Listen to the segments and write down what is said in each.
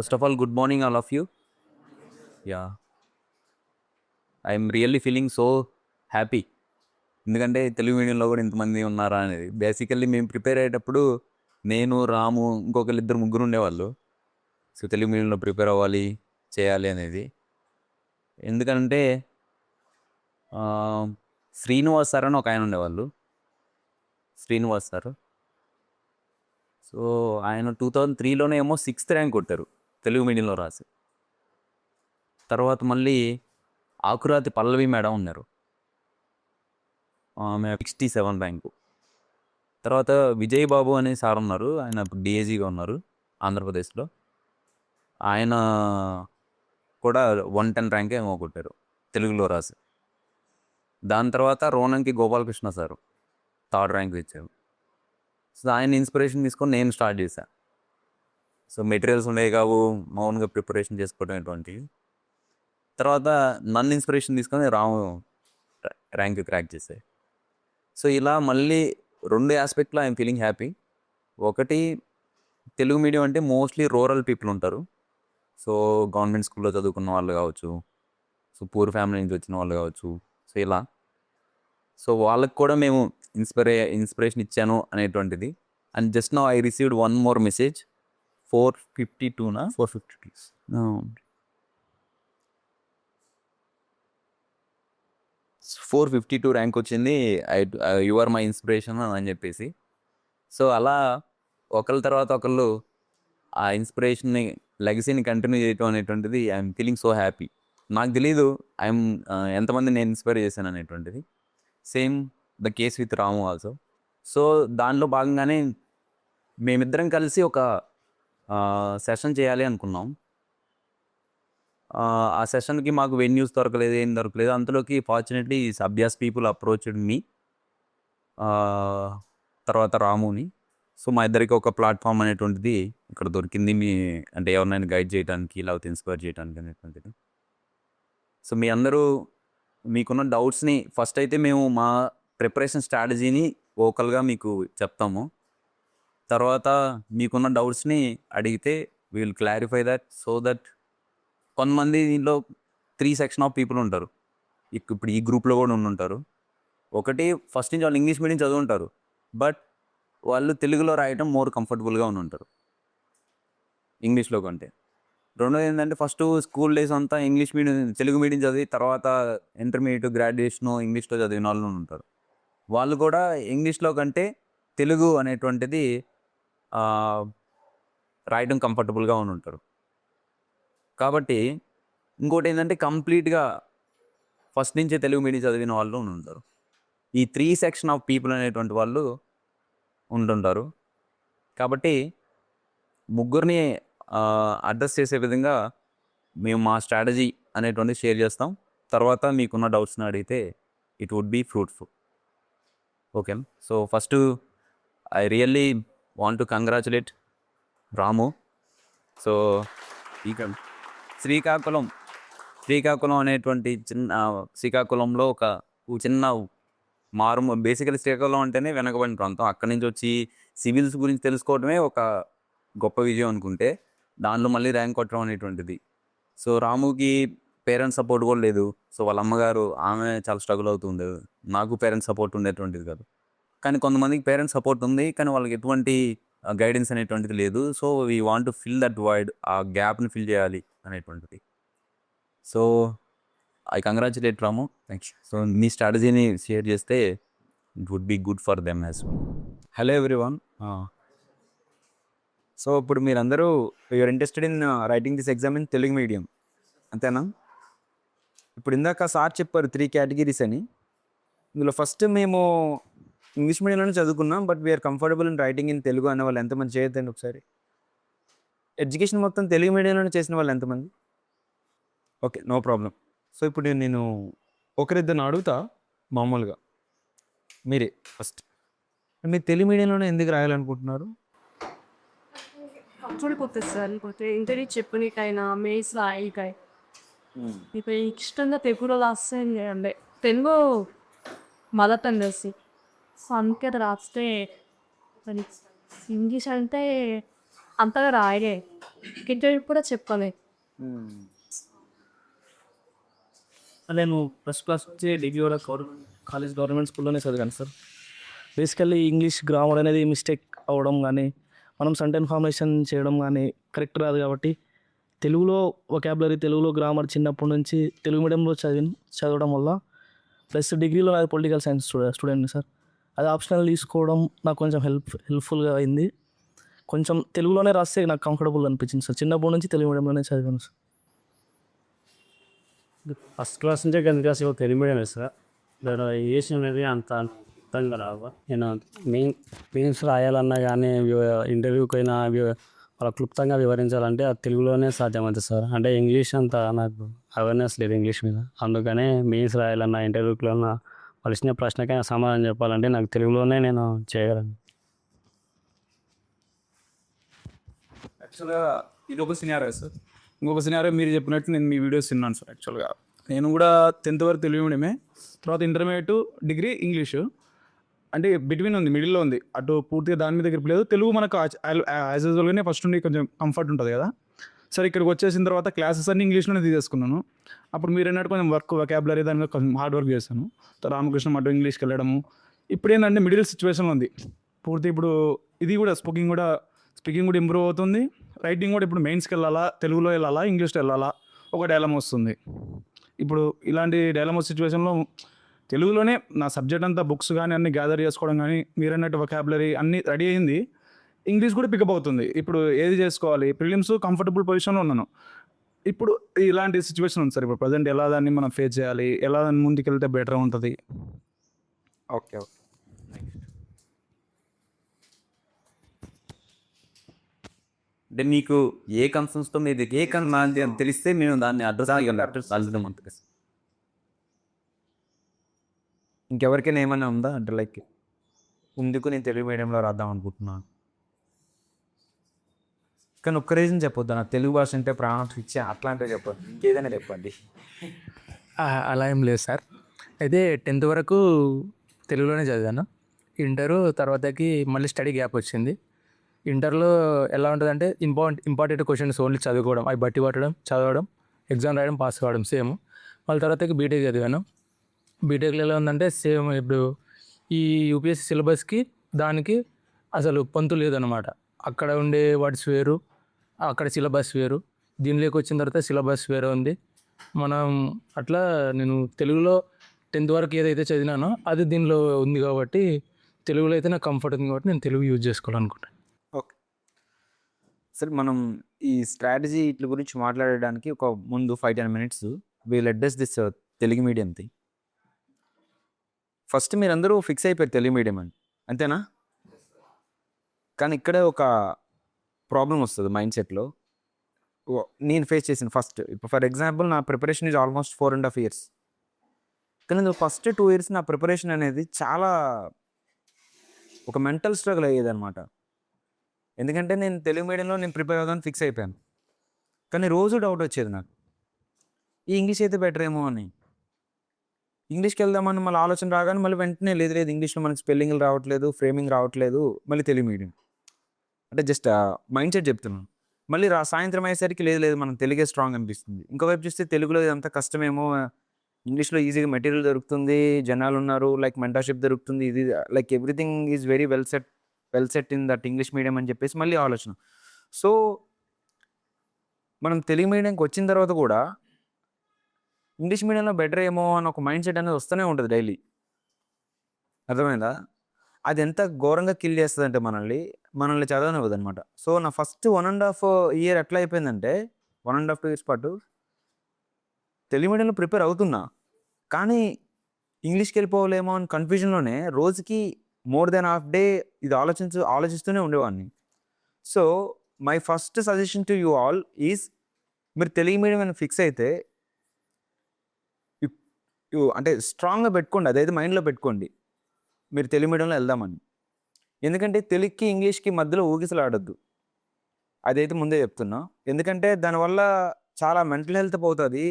First of all, good morning, all of you. Yeah, I'm really feeling so happy. ఎందుకంటే తెలుగు మీడియంలో కూడా ఇంతమంది ఉన్నారా అనేది. బేసికల్లీ మేము ప్రిపేర్ అయ్యేటప్పుడు నేను, రాము, ఇంకొకరు ఇద్దరు ముగ్గురు ఉండేవాళ్ళు. సో తెలుగు మీడియంలో ప్రిపేర్ అవ్వాలి, చేయాలి అనేది. ఎందుకంటే శ్రీనివాస్ సార్ అని ఒక ఆయన ఉండేవాళ్ళు. శ్రీనివాస్ సార్. సో ఆయన 2003లోనే ఏమో 6th ర్యాంక్ కొట్టారు తెలుగు మీడియంలో రాసి. తర్వాత మళ్ళీ ఆకురాతి పల్లవి మేడం ఉన్నారు, ఆమె 67 ర్యాంకు. తర్వాత విజయ్ బాబు అనే సార్ ఉన్నారు, ఆయన డిఏజీగా ఉన్నారు ఆంధ్రప్రదేశ్లో. ఆయన కూడా 110 ర్యాంకే ఏమో కొట్టారు తెలుగులో రాసి. దాని తర్వాత Ronanki Gopalakrishna sir 3rd rank ఇచ్చారు. సో ఆయన ఇన్స్పిరేషన్ తీసుకొని నేను స్టార్ట్ చేశాను. సో మెటీరియల్స్ ఉండేవి కావు, మౌన్గా ప్రిపరేషన్ చేసుకోవడం ఇటువంటివి. తర్వాత నన్ను ఇన్స్పిరేషన్ తీసుకొని రాము ర్యాంక్ క్రాక్ చేశాయి. సో ఇలా మళ్ళీ 2 ఆస్పెక్ట్లో ఐఎమ్ ఫీలింగ్ హ్యాపీ. ఒకటి, తెలుగు మీడియం అంటే మోస్ట్లీ రూరల్ పీపుల్ ఉంటారు. సో గవర్నమెంట్ స్కూల్లో చదువుకున్న వాళ్ళు కావచ్చు, సో పూర్ ఫ్యామిలీ నుంచి వచ్చిన వాళ్ళు కావచ్చు. సో ఇలా సో వాళ్ళకి కూడా మేము ఇన్స్పిరేషన్ ఇచ్చాను అనేటువంటిది. And just now I received 1 more message. 452 452 rank వచ్చింది. యు ఆర్ మై ఇన్స్పిరేషన్ అని చెప్పేసి. సో అలా ఒకళ్ళ తర్వాత ఒకళ్ళు ఆ ఇన్స్పిరేషన్ని, లెగసీని కంటిన్యూ చేయటం అనేటువంటిది ఐఎమ్ ఫీలింగ్ సో హ్యాపీ. నాకు తెలీదు ఎంతమంది నేను ఇన్స్పైర్ చేశాను అనేటువంటిది. Same the case with Ramu also. So దానిలో భాగంగానే మేమిద్దరం కలిసి ఒక సెషన్ చేయాలి అనుకున్నాం. ఆ సెషన్కి మాకు వెన్యూస్ దొరకలేదు, ఏం దొరకలేదు. అంతలోకి fortunately Abhyas people approached me, తర్వాత రాముని. సో మా ఇద్దరికి ఒక ప్లాట్ఫామ్ అనేటువంటిది ఇక్కడ దొరికింది, అంటే ఎవరినైనా గైడ్ చేయడానికి, లేకపోతే ఇన్స్పైర్ చేయడానికి అనేటువంటిది. సో మీ అందరూ మీకున్న డౌట్స్ని ఫస్ట్ అయితే మేము మా ప్రిపరేషన్ స్ట్రాటజీని వోకల్గా మీకు చెప్తాము. తర్వాత మీకున్న డౌట్స్ని అడిగితే we will clarify that. So that కొంతమంది దీంట్లో 3 సెక్షన్ ఆఫ్ పీపుల్ ఉంటారు. ఇప్పుడు ఈ గ్రూప్లో కూడా ఉంటారు. ఒకటి, ఫస్ట్ నుంచి వాళ్ళు ఇంగ్లీష్ మీడియం చదువుంటారు, బట్ వాళ్ళు తెలుగులో రాయటం మోర్ కంఫర్టబుల్గా ఉంటారు ఇంగ్లీష్లో కంటే. రెండోది ఏంటంటే, ఫస్ట్ స్కూల్ డేస్ అంతా ఇంగ్లీష్ మీడియం, తెలుగు మీడియం చదివి తర్వాత ఇంటర్మీడియట్, గ్రాడ్యుయేషను ఇంగ్లీష్లో చదివిన వాళ్ళు ఉంటారు. వాళ్ళు కూడా ఇంగ్లీష్లో కంటే తెలుగు అనేటువంటిది రాయడం కంఫర్టబుల్గా ఉంటారు. కాబట్టి ఇంకోటి ఏంటంటే, కంప్లీట్గా ఫస్ట్ నుంచే తెలుగు మీడియం చదివిన వాళ్ళు ఉంటారు. ఈ 3 సెక్షన్ ఆఫ్ పీపుల్ అనేటువంటి వాళ్ళు ఉంటుంటారు. కాబట్టి ముగ్గురిని అడ్రస్ చేసే విధంగా మేము మా స్ట్రాటజీ అనేటువంటి షేర్ చేస్తాం. తర్వాత మీకున్న డౌట్స్ని అడిగితే it would be fruitful. Okay. So first I really want to congratulate Ramu. So Srikakulam అనేటువంటి శ్రీకాకుళంలో ఒక చిన్న బేసికలీ శ్రీకాకుళం అంటేనే వెనకబడిన ప్రాంతం. అక్కడి నుంచి వచ్చి సివిల్స్ గురించి తెలుసుకోవడమే ఒక గొప్ప విజయం అనుకుంటే, దానిలో మళ్ళీ ర్యాంక్ కొట్టడం అనేటువంటిది. సో రాముకి పేరెంట్స్ సపోర్ట్ కూడా లేదు. సో వాళ్ళ అమ్మగారు, ఆమె చాలా స్ట్రగుల్ అవుతుంది. నాకు పేరెంట్స్ సపోర్ట్ ఉండేటువంటిది కాదు. కానీ కొంతమందికి పేరెంట్స్ సపోర్ట్ ఉంది, కానీ వాళ్ళకి ఎటువంటి గైడెన్స్ అనేటువంటిది లేదు. So we want to fill that void, ఆ గ్యాప్ని ఫిల్ చేయాలి అనేటువంటిది. So I congratulate Ramu. Thank you. So మీ స్ట్రాటజీని షేర్ చేస్తే it would be good for them as well. Hello everyone. So ఇప్పుడు మీరందరూ you're interested in writing this exam in Telugu medium, అంతేనా? ఇప్పుడు ఇందాక సార్ చెప్పారు 3 కేటగిరీస్ అని. ఇందులో ఫస్ట్ మేము ఇంగ్లీష్ మీడియంలోనే చదువుకున్నాం, but we are comfortable in writing in Telugu అనే వాళ్ళు ఎంతమంది చేయొద్దండి ఒకసారి. ఎడ్యుకేషన్ మొత్తం తెలుగు మీడియంలోనే చేసిన వాళ్ళు ఎంతమంది? Okay, no problem. సో ఇప్పుడు నేను ఒకరిద్దరిని అడుగుతా మామూలుగా. మీరే ఫస్ట్, మీరు తెలుగు మీడియంలోనే ఎందుకు రాయాలనుకుంటున్నారు? చూడిపోతుంది సార్. లేకపోతే ఇంటర్వ్యూ చెప్పనీకైనా మెయిన్స్ రాయకాయ ఇప్పుడు ఇష్టంగా తెలుగులో రాస్తే అంటే తెలుగు మదర్ టంగ్ వేసి సో అందుకే రాస్తే ఇంగ్లీష్ అంటే అంతగా రాయలే. ఇంటర్వ్యూ కూడా చెప్పాలి. నేను ఫస్ట్ క్లాస్ నుంచి డిగ్రీ వరకు గవర్నమెంట్ స్కూల్లోనే చదివాను సార్. బేసికల్లీ ఇంగ్లీష్ గ్రామర్ అనేది మిస్టేక్ అవ్వడం కానీ, మనం సెంటెన్స్ ఫార్మేషన్ చేయడం కానీ కరెక్ట్ రాదు కాబట్టి తెలుగులో వొకాబులరీ, తెలుగులో గ్రామర్ చిన్నప్పటి నుంచి తెలుగు మీడియంలో చదవడం వల్ల, ప్లస్ డిగ్రీలో నాది పొలిటికల్ సైన్స్ స్టూడెంట్ సార్. అది ఆప్షనల్ తీసుకోవడం నాకు కొంచెం హెల్ప్ఫుల్గా అయింది. కొంచెం తెలుగులోనే రాస్తే నాకు కంఫర్టబుల్ అనిపించింది సార్. చిన్నప్పటి నుంచి తెలుగు మీడియంలోనే చదివాను సార్. ఫస్ట్ క్లాస్ నుంచే 10th class Telugu medium sir. దాని ఏసి అనేది అంత అర్థంగా రావు. నేను మెయిన్స్ రాయాలన్నా కానీ, ఇంటర్వ్యూకి అయినా వాళ్ళ క్లుప్తంగా వివరించాలంటే అది తెలుగులోనే సాధ్యమవుతుంది సార్. అంటే ఇంగ్లీష్ అంత నాకు అవేర్నెస్ లేదు ఇంగ్లీష్ మీద. అందుకనే మెయిన్స్ రాయాలన్నా, ఇంటర్వ్యూలన్నా వాళ్ళు ఇచ్చిన ప్రశ్నకైనా సమాధానం చెప్పాలంటే నాకు తెలుగులోనే నేను చేయగలను. యాక్చువల్గా ఇది ఒక సినారియో సార్. ఇంకొక సినారియో మీరు చెప్పినట్టు నేను మీ వీడియోస్ విన్నాను సార్. యాక్చువల్గా నేను కూడా 10th వరకు తెలుగు మీడియమే, తర్వాత ఇంటర్మీడియట్, డిగ్రీ ఇంగ్లీషు. అంటే బిట్వీన్ ఉంది, మిడిల్లో ఉంది. అటు పూర్తిగా దాని మీద గ్రిప్ లేదు. తెలుగు మనకు యాజ్ యూజువల్గానే ఫస్ట్ నుండి కొంచెం కంఫర్ట్ ఉంటుంది కదా. సరే ఇక్కడికి వచ్చేసిన తర్వాత క్లాసెస్ అన్ని ఇంగ్లీష్లోనే తీసేసుకున్నాను. అప్పుడు మీరు అన్నట్టు కొంచెం వొకాబులరీ దాని మీద కొంచెం హార్డ్ వర్క్ చేశాను. రామకృష్ణ మఠం ఇంగ్లీష్కి వెళ్ళడము. ఇప్పుడు ఏంటంటే మిడిల్ సిచ్యువేషన్లో ఉంది పూర్తి. ఇప్పుడు ఇది కూడా స్పీకింగ్ కూడా ఇంప్రూవ్ అవుతుంది. రైటింగ్ కూడా ఇప్పుడు మెయిన్స్కి వెళ్ళాలా, తెలుగులో వెళ్ళాలా, ఇంగ్లీష్లో వెళ్ళాలా, ఒక డైలమా వస్తుంది. ఇప్పుడు ఇలాంటి డైలమా సిచ్యువేషన్లో తెలుగులోనే నా సబ్జెక్ట్ అంతా బుక్స్ కానీ అన్ని గ్యాదర్ చేసుకోవడం కానీ, మీరు అన్నట్టు వొకాబులరీ అన్నీ రెడీ అయింది. ఇంగ్లీష్ కూడా పికప్ అవుతుంది. ఇప్పుడు ఏది చేసుకోవాలి, ప్రిలిమ్స్ కంఫర్టబుల్ పొజిషన్లో ఉన్నాను. ఇప్పుడు ఇలాంటి సిచ్యువేషన్ ఉంది సార్. ఇప్పుడు ప్రజెంట్ ఎలా దాన్ని మనం ఫేస్ చేయాలి, ఎలా దాన్ని ముందుకు వెళ్తే బెటర్ ఉంటుంది. ఓకే. అంటే నీకు ఏ కన్సర్న్స్తో మీది ఏ కన్సర్న్ అని తెలిస్తే మేము దాన్ని అడ్రస్ అర్థం ఉంటుంది. ఇంకెవరికైనా ఏమైనా ఉందా అంటే లైక్ ముందుకు నేను తెలుగు మీడియంలో రాద్దాం అనుకుంటున్నాను కానీ ఒక్క రీజన్ చెప్పొద్దు, నాకు తెలుగు భాష అంటే ప్రాణం ఇచ్చే అట్లాంటివి చెప్పొద్దు, ఇంకేదైనా చెప్పండి. అలా ఏం లేదు సార్. అయితే 10th వరకు తెలుగులోనే చదివాను. ఇంటరు తర్వాతకి మళ్ళీ స్టడీ గ్యాప్ వచ్చింది. ఇంటర్లో ఎలా ఉంటుందంటే ఇంపార్టెంట్ క్వశ్చన్స్ ఓన్లీ చదువుకోవడం, అవి బట్టి పట్టడం, చదవడం, ఎగ్జామ్ రాయడం, పాస్ కావడం సేమ్. మళ్ళీ తర్వాతకి బీటెక్ చదివాను. బీటెక్లో ఎలా ఉందంటే సేమ్ ఇప్పుడు ఈ యూపీఎస్సీ సిలబస్కి దానికి అసలు పొంతు లేదనమాట. అక్కడ ఉండే వర్డ్స్ వేరు, అక్కడ సిలబస్ వేరు, దీనిలోకి వచ్చిన తర్వాత సిలబస్ వేరే ఉంది. మనం అట్లా నేను తెలుగులో 10th వరకు ఏదైతే చదివినానో అది దీనిలో ఉంది కాబట్టి తెలుగులో అయితే నాకు కంఫర్ట్ ఉంది కాబట్టి నేను తెలుగు యూజ్ చేసుకోవాలనుకుంటాను. ఓకే సరే, మనం ఈ స్ట్రాటజీ ఇట్ల గురించి మాట్లాడడానికి ఒక ముందు 5-10 minutes we'll address this Telugu medium thing. First మీరందరూ ఫిక్స్ అయిపోయారు తెలుగు మీడియం అని, అంతేనా? కానీ ఇక్కడ ఒక ప్రాబ్లం వస్తుంది మైండ్ సెట్లో. నేను ఫేస్ చేసిన ఫస్ట్, ఇప్పుడు ఫర్ ఎగ్జాంపుల్ నా ప్రిపరేషన్ ఈజ్ ఆల్మోస్ట్ 4.5 years. కానీ ఫస్ట్ 2 years నా ప్రిపరేషన్ అనేది చాలా ఒక మెంటల్ స్ట్రగుల్ అయ్యేదన్నమాట. ఎందుకంటే నేను తెలుగు మీడియంలో నేను ప్రిపేర్ అవుదామని ఫిక్స్ అయిపోయాను, కానీ రోజు డౌట్ వచ్చేది నాకు, ఈ ఇంగ్లీష్ అయితే బెటర్ ఏమో అని. ఇంగ్లీష్కి వెళ్దామని మళ్ళీ ఆలోచన రాగానే మళ్ళీ వెంటనే లేదు ఇంగ్లీష్లో మనకి స్పెల్లింగ్లు రావట్లేదు, ఫ్రేమింగ్ రావట్లేదు, మళ్ళీ తెలుగు మీడియం. అంటే జస్ట్ మైండ్ సెట్ చెప్తున్నాను. మళ్ళీ సాయంత్రం అయ్యేసరికి లేదు మనం తెలుగే స్ట్రాంగ్ అనిపిస్తుంది. ఇంకోవైపు చూస్తే తెలుగులో ఇదంతా కష్టమేమో, ఇంగ్లీష్లో ఈజీగా మెటీరియల్ దొరుకుతుంది, జనాలు ఉన్నారు, లైక్ మెంటర్షిప్ దొరుకుతుంది, ఇది like everything is very well set in that English medium అని చెప్పేసి మళ్ళీ ఆలోచన. సో మనం తెలుగు మీడియంకి వచ్చిన తర్వాత కూడా ఇంగ్లీష్ మీడియంలో బెటర్ ఏమో అని ఒక మైండ్ సెట్ అనేది వస్తూనే ఉంటుంది డైలీ. అర్థమైందా? అది ఎంత ఘోరంగా కిల్ చేస్తుంది అంటే మనల్ని చదవనివ్వదు అనమాట. సో నా ఫస్ట్ 1.5 year ఎట్లా అయిపోయిందంటే 1.5-2 years పాటు తెలుగు మీడియంలో ప్రిపేర్ అవుతున్నా, కానీ ఇంగ్లీష్కి వెళ్ళిపోలేమో అని కన్ఫ్యూజన్లోనే రోజుకి మోర్ దెన్ హాఫ్ డే ఇది ఆలోచిస్తూనే ఉండేవాడిని. So my first suggestion to you all is, మీరు తెలుగు మీడియం అని ఫిక్స్ అయితే అంటే స్ట్రాంగ్గా పెట్టుకోండి, అదైతే మైండ్లో పెట్టుకోండి మీరు తెలుగు మీడియంలో వెళ్దామని. ఎందుకంటే తెలుగుకి ఇంగ్లీష్కి మధ్యలో ఊగిసలు ఆడొద్దు, అదైతే ముందే చెప్తున్నా. ఎందుకంటే దానివల్ల చాలా మెంటల్ హెల్త్ పోతుంది,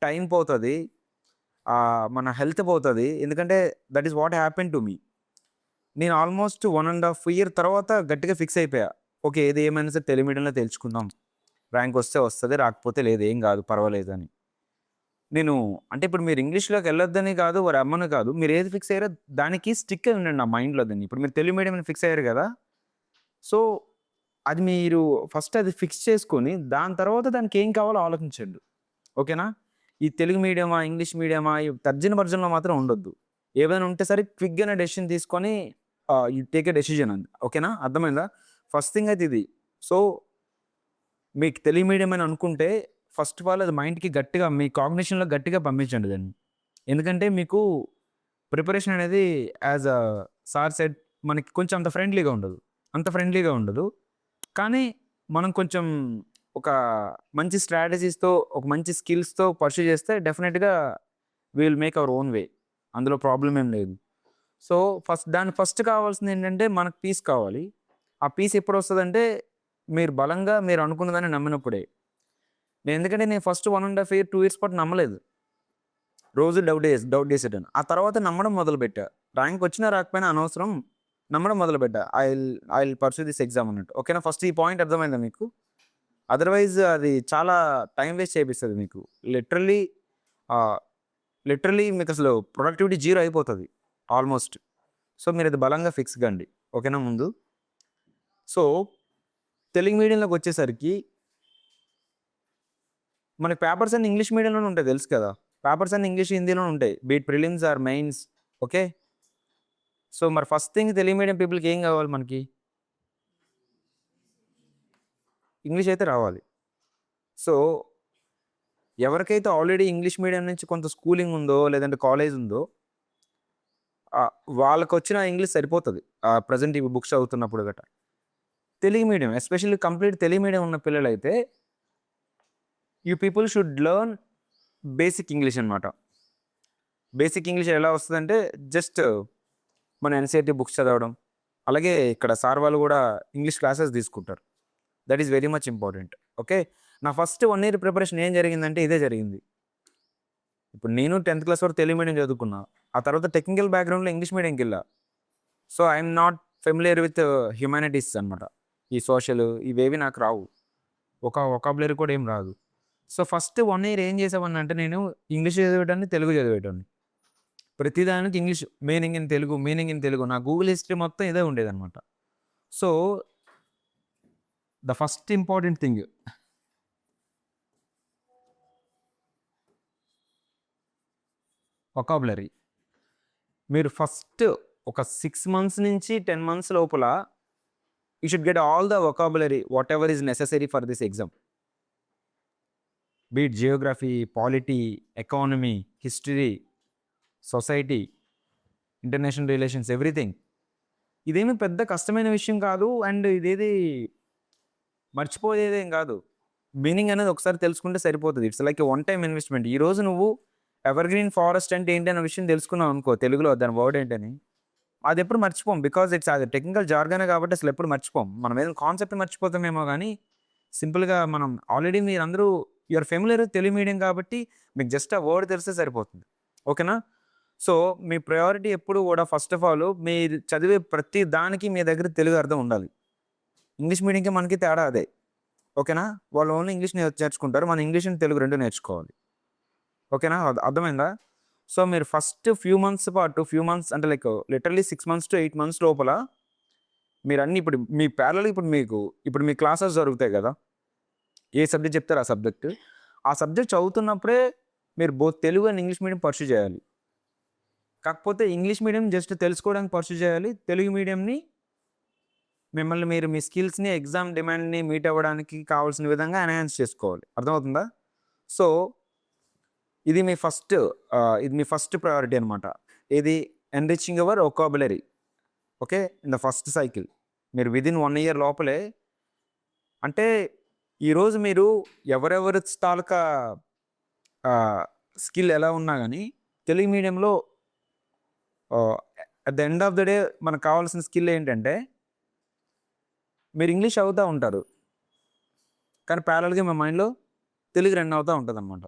టైం పోతుంది, మన హెల్త్ పోతుంది. ఎందుకంటే that is what happen to me. నేను ఆల్మోస్ట్ 1.5 year తర్వాత గట్టిగా ఫిక్స్ అయిపోయా, ఓకే ఏది ఏమైనా సరే తెలుగు మీడియంలో తెలుసుకుందాం, ర్యాంక్ వస్తే వస్తుంది, రాకపోతే లేదు, ఏం కాదు, పర్వాలేదు అని. నేను అంటే ఇప్పుడు మీరు ఇంగ్లీష్లోకి వెళ్ళొద్దని కాదు, వారు అమ్మని కాదు, మీరు ఏది ఫిక్స్ అయ్యారో దానికి స్టిక్ అయి ఉండండి నా మైండ్లో. దాన్ని ఇప్పుడు మీరు తెలుగు మీడియం ఫిక్స్ అయ్యారు కదా, సో అది మీరు ఫస్ట్ అది ఫిక్స్ చేసుకొని దాని తర్వాత దానికి ఏం కావాలో ఆలోచించండి. ఓకేనా? ఈ తెలుగు మీడియమా, ఇంగ్లీష్ మీడియమా, ఈ తర్జన భర్జనలో మాత్రం ఉండొద్దు. ఏమైనా ఉంటే సరే క్విక్గానే డెసిషన్ తీసుకొని యూ టేక్ ఎ డెసిజన్ అంది. ఓకేనా? అర్థమైందా? ఫస్ట్ థింగ్ అయితే ఇది. సో మీకు తెలుగు మీడియం అని అనుకుంటే ఫస్ట్ ఆఫ్ ఆల్ అది మైండ్కి గట్టిగా, మీ కాగ్నిషన్లో గట్టిగా పంపించండి దాన్ని. ఎందుకంటే మీకు ప్రిపరేషన్ అనేది యాజ్ అ సార్ సెడ్ మనకి కొంచెం అంత ఫ్రెండ్లీగా ఉండదు. కానీ మనం కొంచెం ఒక మంచి స్ట్రాటజీస్తో, ఒక మంచి స్కిల్స్తో పర్సూ చేస్తే డెఫినెట్గా we will make our own way. అందులో ప్రాబ్లం ఏం లేదు. సో ఫస్ట్ కావాల్సింది ఏంటంటే మనకు పీస్ కావాలి. ఆ పీస్ ఎప్పుడు వస్తుందంటే మీరు బలంగా మీరు అనుకున్నదాన్ని నమ్మినప్పుడే. ఎందుకంటే నేను ఫస్ట్ 1.5 year 2 years పాటు నమ్మలేదు. రోజు డౌట్ చేసేటాను. ఆ తర్వాత నమ్మడం మొదలుపెట్టా. ర్యాంక్ వచ్చినా రాకపోయినా అనవసరం, నమ్మడం మొదలుపెట్టా. I will pursue this exam అన్నట్టు. ఓకేనా? ఫస్ట్ ఈ పాయింట్ అర్థమైందా మీకు? అదర్వైజ్ అది చాలా టైం వేస్ట్ చేపిస్తుంది మీకు. లిటరలీ మీకు అసలు ప్రొడక్టివిటీ 0 అయిపోతుంది ఆల్మోస్ట్. సో మీరు అది బలంగా ఫిక్స్ కండి. ఓకేనా? ముందు సో తెలుగు మీడియంలోకి వచ్చేసరికి మనకి పేపర్స్ అన్ని ఇంగ్లీష్ మీడియంలోనే ఉంటాయి, తెలుసు కదా. పేపర్స్ అన్ని ఇంగ్లీష్, హిందీలోనే ఉంటాయి, be it prelims or mains. Okay? So మరి ఫస్ట్ థింగ్ తెలుగు మీడియం పీపుల్కి ఏం కావాలి? మనకి ఇంగ్లీష్ అయితే రావాలి. సో ఎవరికైతే ఆల్రెడీ ఇంగ్లీష్ మీడియం నుంచి కొంత స్కూలింగ్ ఉందో లేదంటే కాలేజ్ ఉందో వాళ్ళకి వచ్చిన ఇంగ్లీష్ సరిపోతుంది ప్రజెంట్ ఇవి బుక్స్ చదువుతున్నప్పుడు గట్రా. Telugu medium especially complete Telugu medium ఉన్న పిల్లలైతే you people should learn basic English అనమాట. బేసిక్ ఇంగ్లీష్ ఎలా వస్తుందంటే జస్ట్ మన ఎన్సీఆర్టీ బుక్స్ చదవడం, అలాగే ఇక్కడ సార్ వాళ్ళు కూడా ఇంగ్లీష్ క్లాసెస్ తీసుకుంటారు. That is very much important. Okay? నా ఫస్ట్ 1 year ప్రిపరేషన్ ఏం జరిగిందంటే ఇదే జరిగింది. ఇప్పుడు నేను 10th class వరకు తెలుగు మీడియం చదువుకున్నా. ఆ తర్వాత టెక్నికల్ బ్యాక్గ్రౌండ్లో ఇంగ్లీష్ మీడియంకి వెళ్ళా. So I'm not familiar with humanities అనమాట. ఈ సోషల్ ఇవేవి నాకు రావు, ఒక వొకాబులరీ కూడా ఏం రాదు. సో ఫస్ట్ 1 year ఏం చేసేవాడిని అంటే నేను ఇంగ్లీష్ చదివేటాన్ని, తెలుగు చదివేటాన్ని. ప్రతిదానికి ఇంగ్లీష్, మీనింగ్ ఇన్ తెలుగు. నా గూగుల్ హిస్టరీ మొత్తం ఇదే ఉండేదన్నమాట. So the first important thing vocabulary. మీరు ఫస్ట్ ఒక 6 months నుంచి 10 months లోపల you should get all the vocabulary what ever is necessary for this exam. Beat Geography, polity, economy, history, society, international relations, everything. ఇదేమి పెద్ద కష్టమైన విషయం కాదు, and ఇదేది మర్చిపోయేదేం కాదు. మీనింగ్ అనేది ఒకసారి తెలుసుకుంటే సరిపోతుంది. It's like one time investment. ఈరోజు నువ్వు ఎవర్ గ్రీన్ ఫారెస్ట్ అంటే ఏంటి అన్న విషయం తెలుసుకున్నావు అనుకో, తెలుగులో దాని వర్డ్ ఏంటని, అది ఎప్పుడు మర్చిపోం. బికాజ్ ఇట్స్ అది టెక్నికల్ జార్గానే కాబట్టి అసలు ఎప్పుడు మర్చిపోం. మనం ఏదైనా కాన్సెప్ట్ మర్చిపోతామేమో కానీ సింపుల్గా మనం ఆల్రెడీ మీరందరూ యూఆర్ ఫెమిలియర్ తెలుగు మీడియం కాబట్టి మీకు జస్ట్ ఆ వర్డ్ తెలిస్తే సరిపోతుంది. ఓకేనా? సో మీ ప్రయారిటీ ఎప్పుడు కూడా ఫస్ట్ ఆఫ్ ఆల్ మీరు చదివే ప్రతి దానికి మీ దగ్గర తెలుగు అర్థం ఉండాలి. ఇంగ్లీష్ మీడియంకి మనకి తేడా అదే. ఓకేనా? వాళ్ళు ఓన్లీ ఇంగ్లీష్ నేర్చుకుంటారు, మన ఇంగ్లీష్ అండ్ తెలుగు రెండు నేర్చుకోవాలి. ఓకేనా? అర్థమైందా? సో మీరు ఫస్ట్ ఫ్యూ మంత్స్ అంటే like literally 6 months to 8 months లోపల మీరు అన్ని ఇప్పుడు మీ ప్యారల్ ఇప్పుడు మీ క్లాసెస్ జరుగుతాయి కదా, ఏ సబ్జెక్ట్ చెప్తారు ఆ సబ్జెక్ట్ చదువుతున్నప్పుడే మీరు both Telugu and English medium pursue చేయాలి. కాకపోతే ఇంగ్లీష్ మీడియం జస్ట్ తెలుసుకోవడానికి పర్సూ చేయాలి, తెలుగు మీడియంని మిమ్మల్ని మీరు మీ స్కిల్స్ని, ఎగ్జామ్ డిమాండ్ని మీట్ అవ్వడానికి కావాల్సిన విధంగా ఎన్హాన్స్ చేసుకోవాలి. అర్థమవుతుందా? సో ఇది మీ ఫస్ట్ ప్రయారిటీ అనమాట. ఇది enriching our vocabulary. Okay? In the first cycle మీరు విదిన్ 1 year లోపలే, అంటే ఈరోజు మీరు ఎవరెవరి తాలూకా స్కిల్ ఎలా ఉన్నా కానీ తెలుగు మీడియంలో at the end of the day మనకు కావాల్సిన స్కిల్ ఏంటంటే మీరు ఇంగ్లీష్ అవుతూ ఉంటారు కానీ ప్యారల్గా మీ మైండ్లో తెలుగు రన్ అవుతూ ఉంటుంది అనమాట.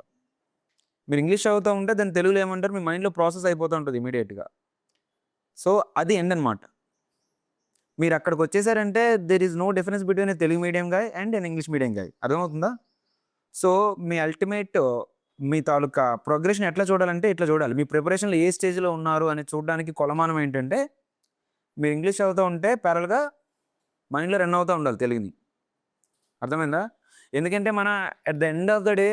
మీరు ఇంగ్లీష్ అవుతూ ఉంటే దాన్ని తెలుగులో ఏమంటారు మీ మైండ్లో ప్రాసెస్ అయిపోతూ ఉంటుంది ఇమీడియట్గా. సో అది ఎండ్ అనమాట. మీరు అక్కడికి వచ్చేసారంటే there is no difference between a Telugu medium guy and an English medium guy. అర్థమవుతుందా? సో మీ అల్టిమేట్ మీ తాలూకా ప్రోగ్రెషన్ ఎట్లా చూడాలంటే ఇట్లా చూడాలి. మీ ప్రిపరేషన్లో ఏ స్టేజ్లో ఉన్నారు అని చూడడానికి కొలమానం ఏంటంటే మీరు ఇంగ్లీష్ చదువుతూ ఉంటే ప్యారల్గా మైండ్లో రన్ అవుతూ ఉండాలి తెలుగుని. అర్థమైందా? ఎందుకంటే మన at the end of the day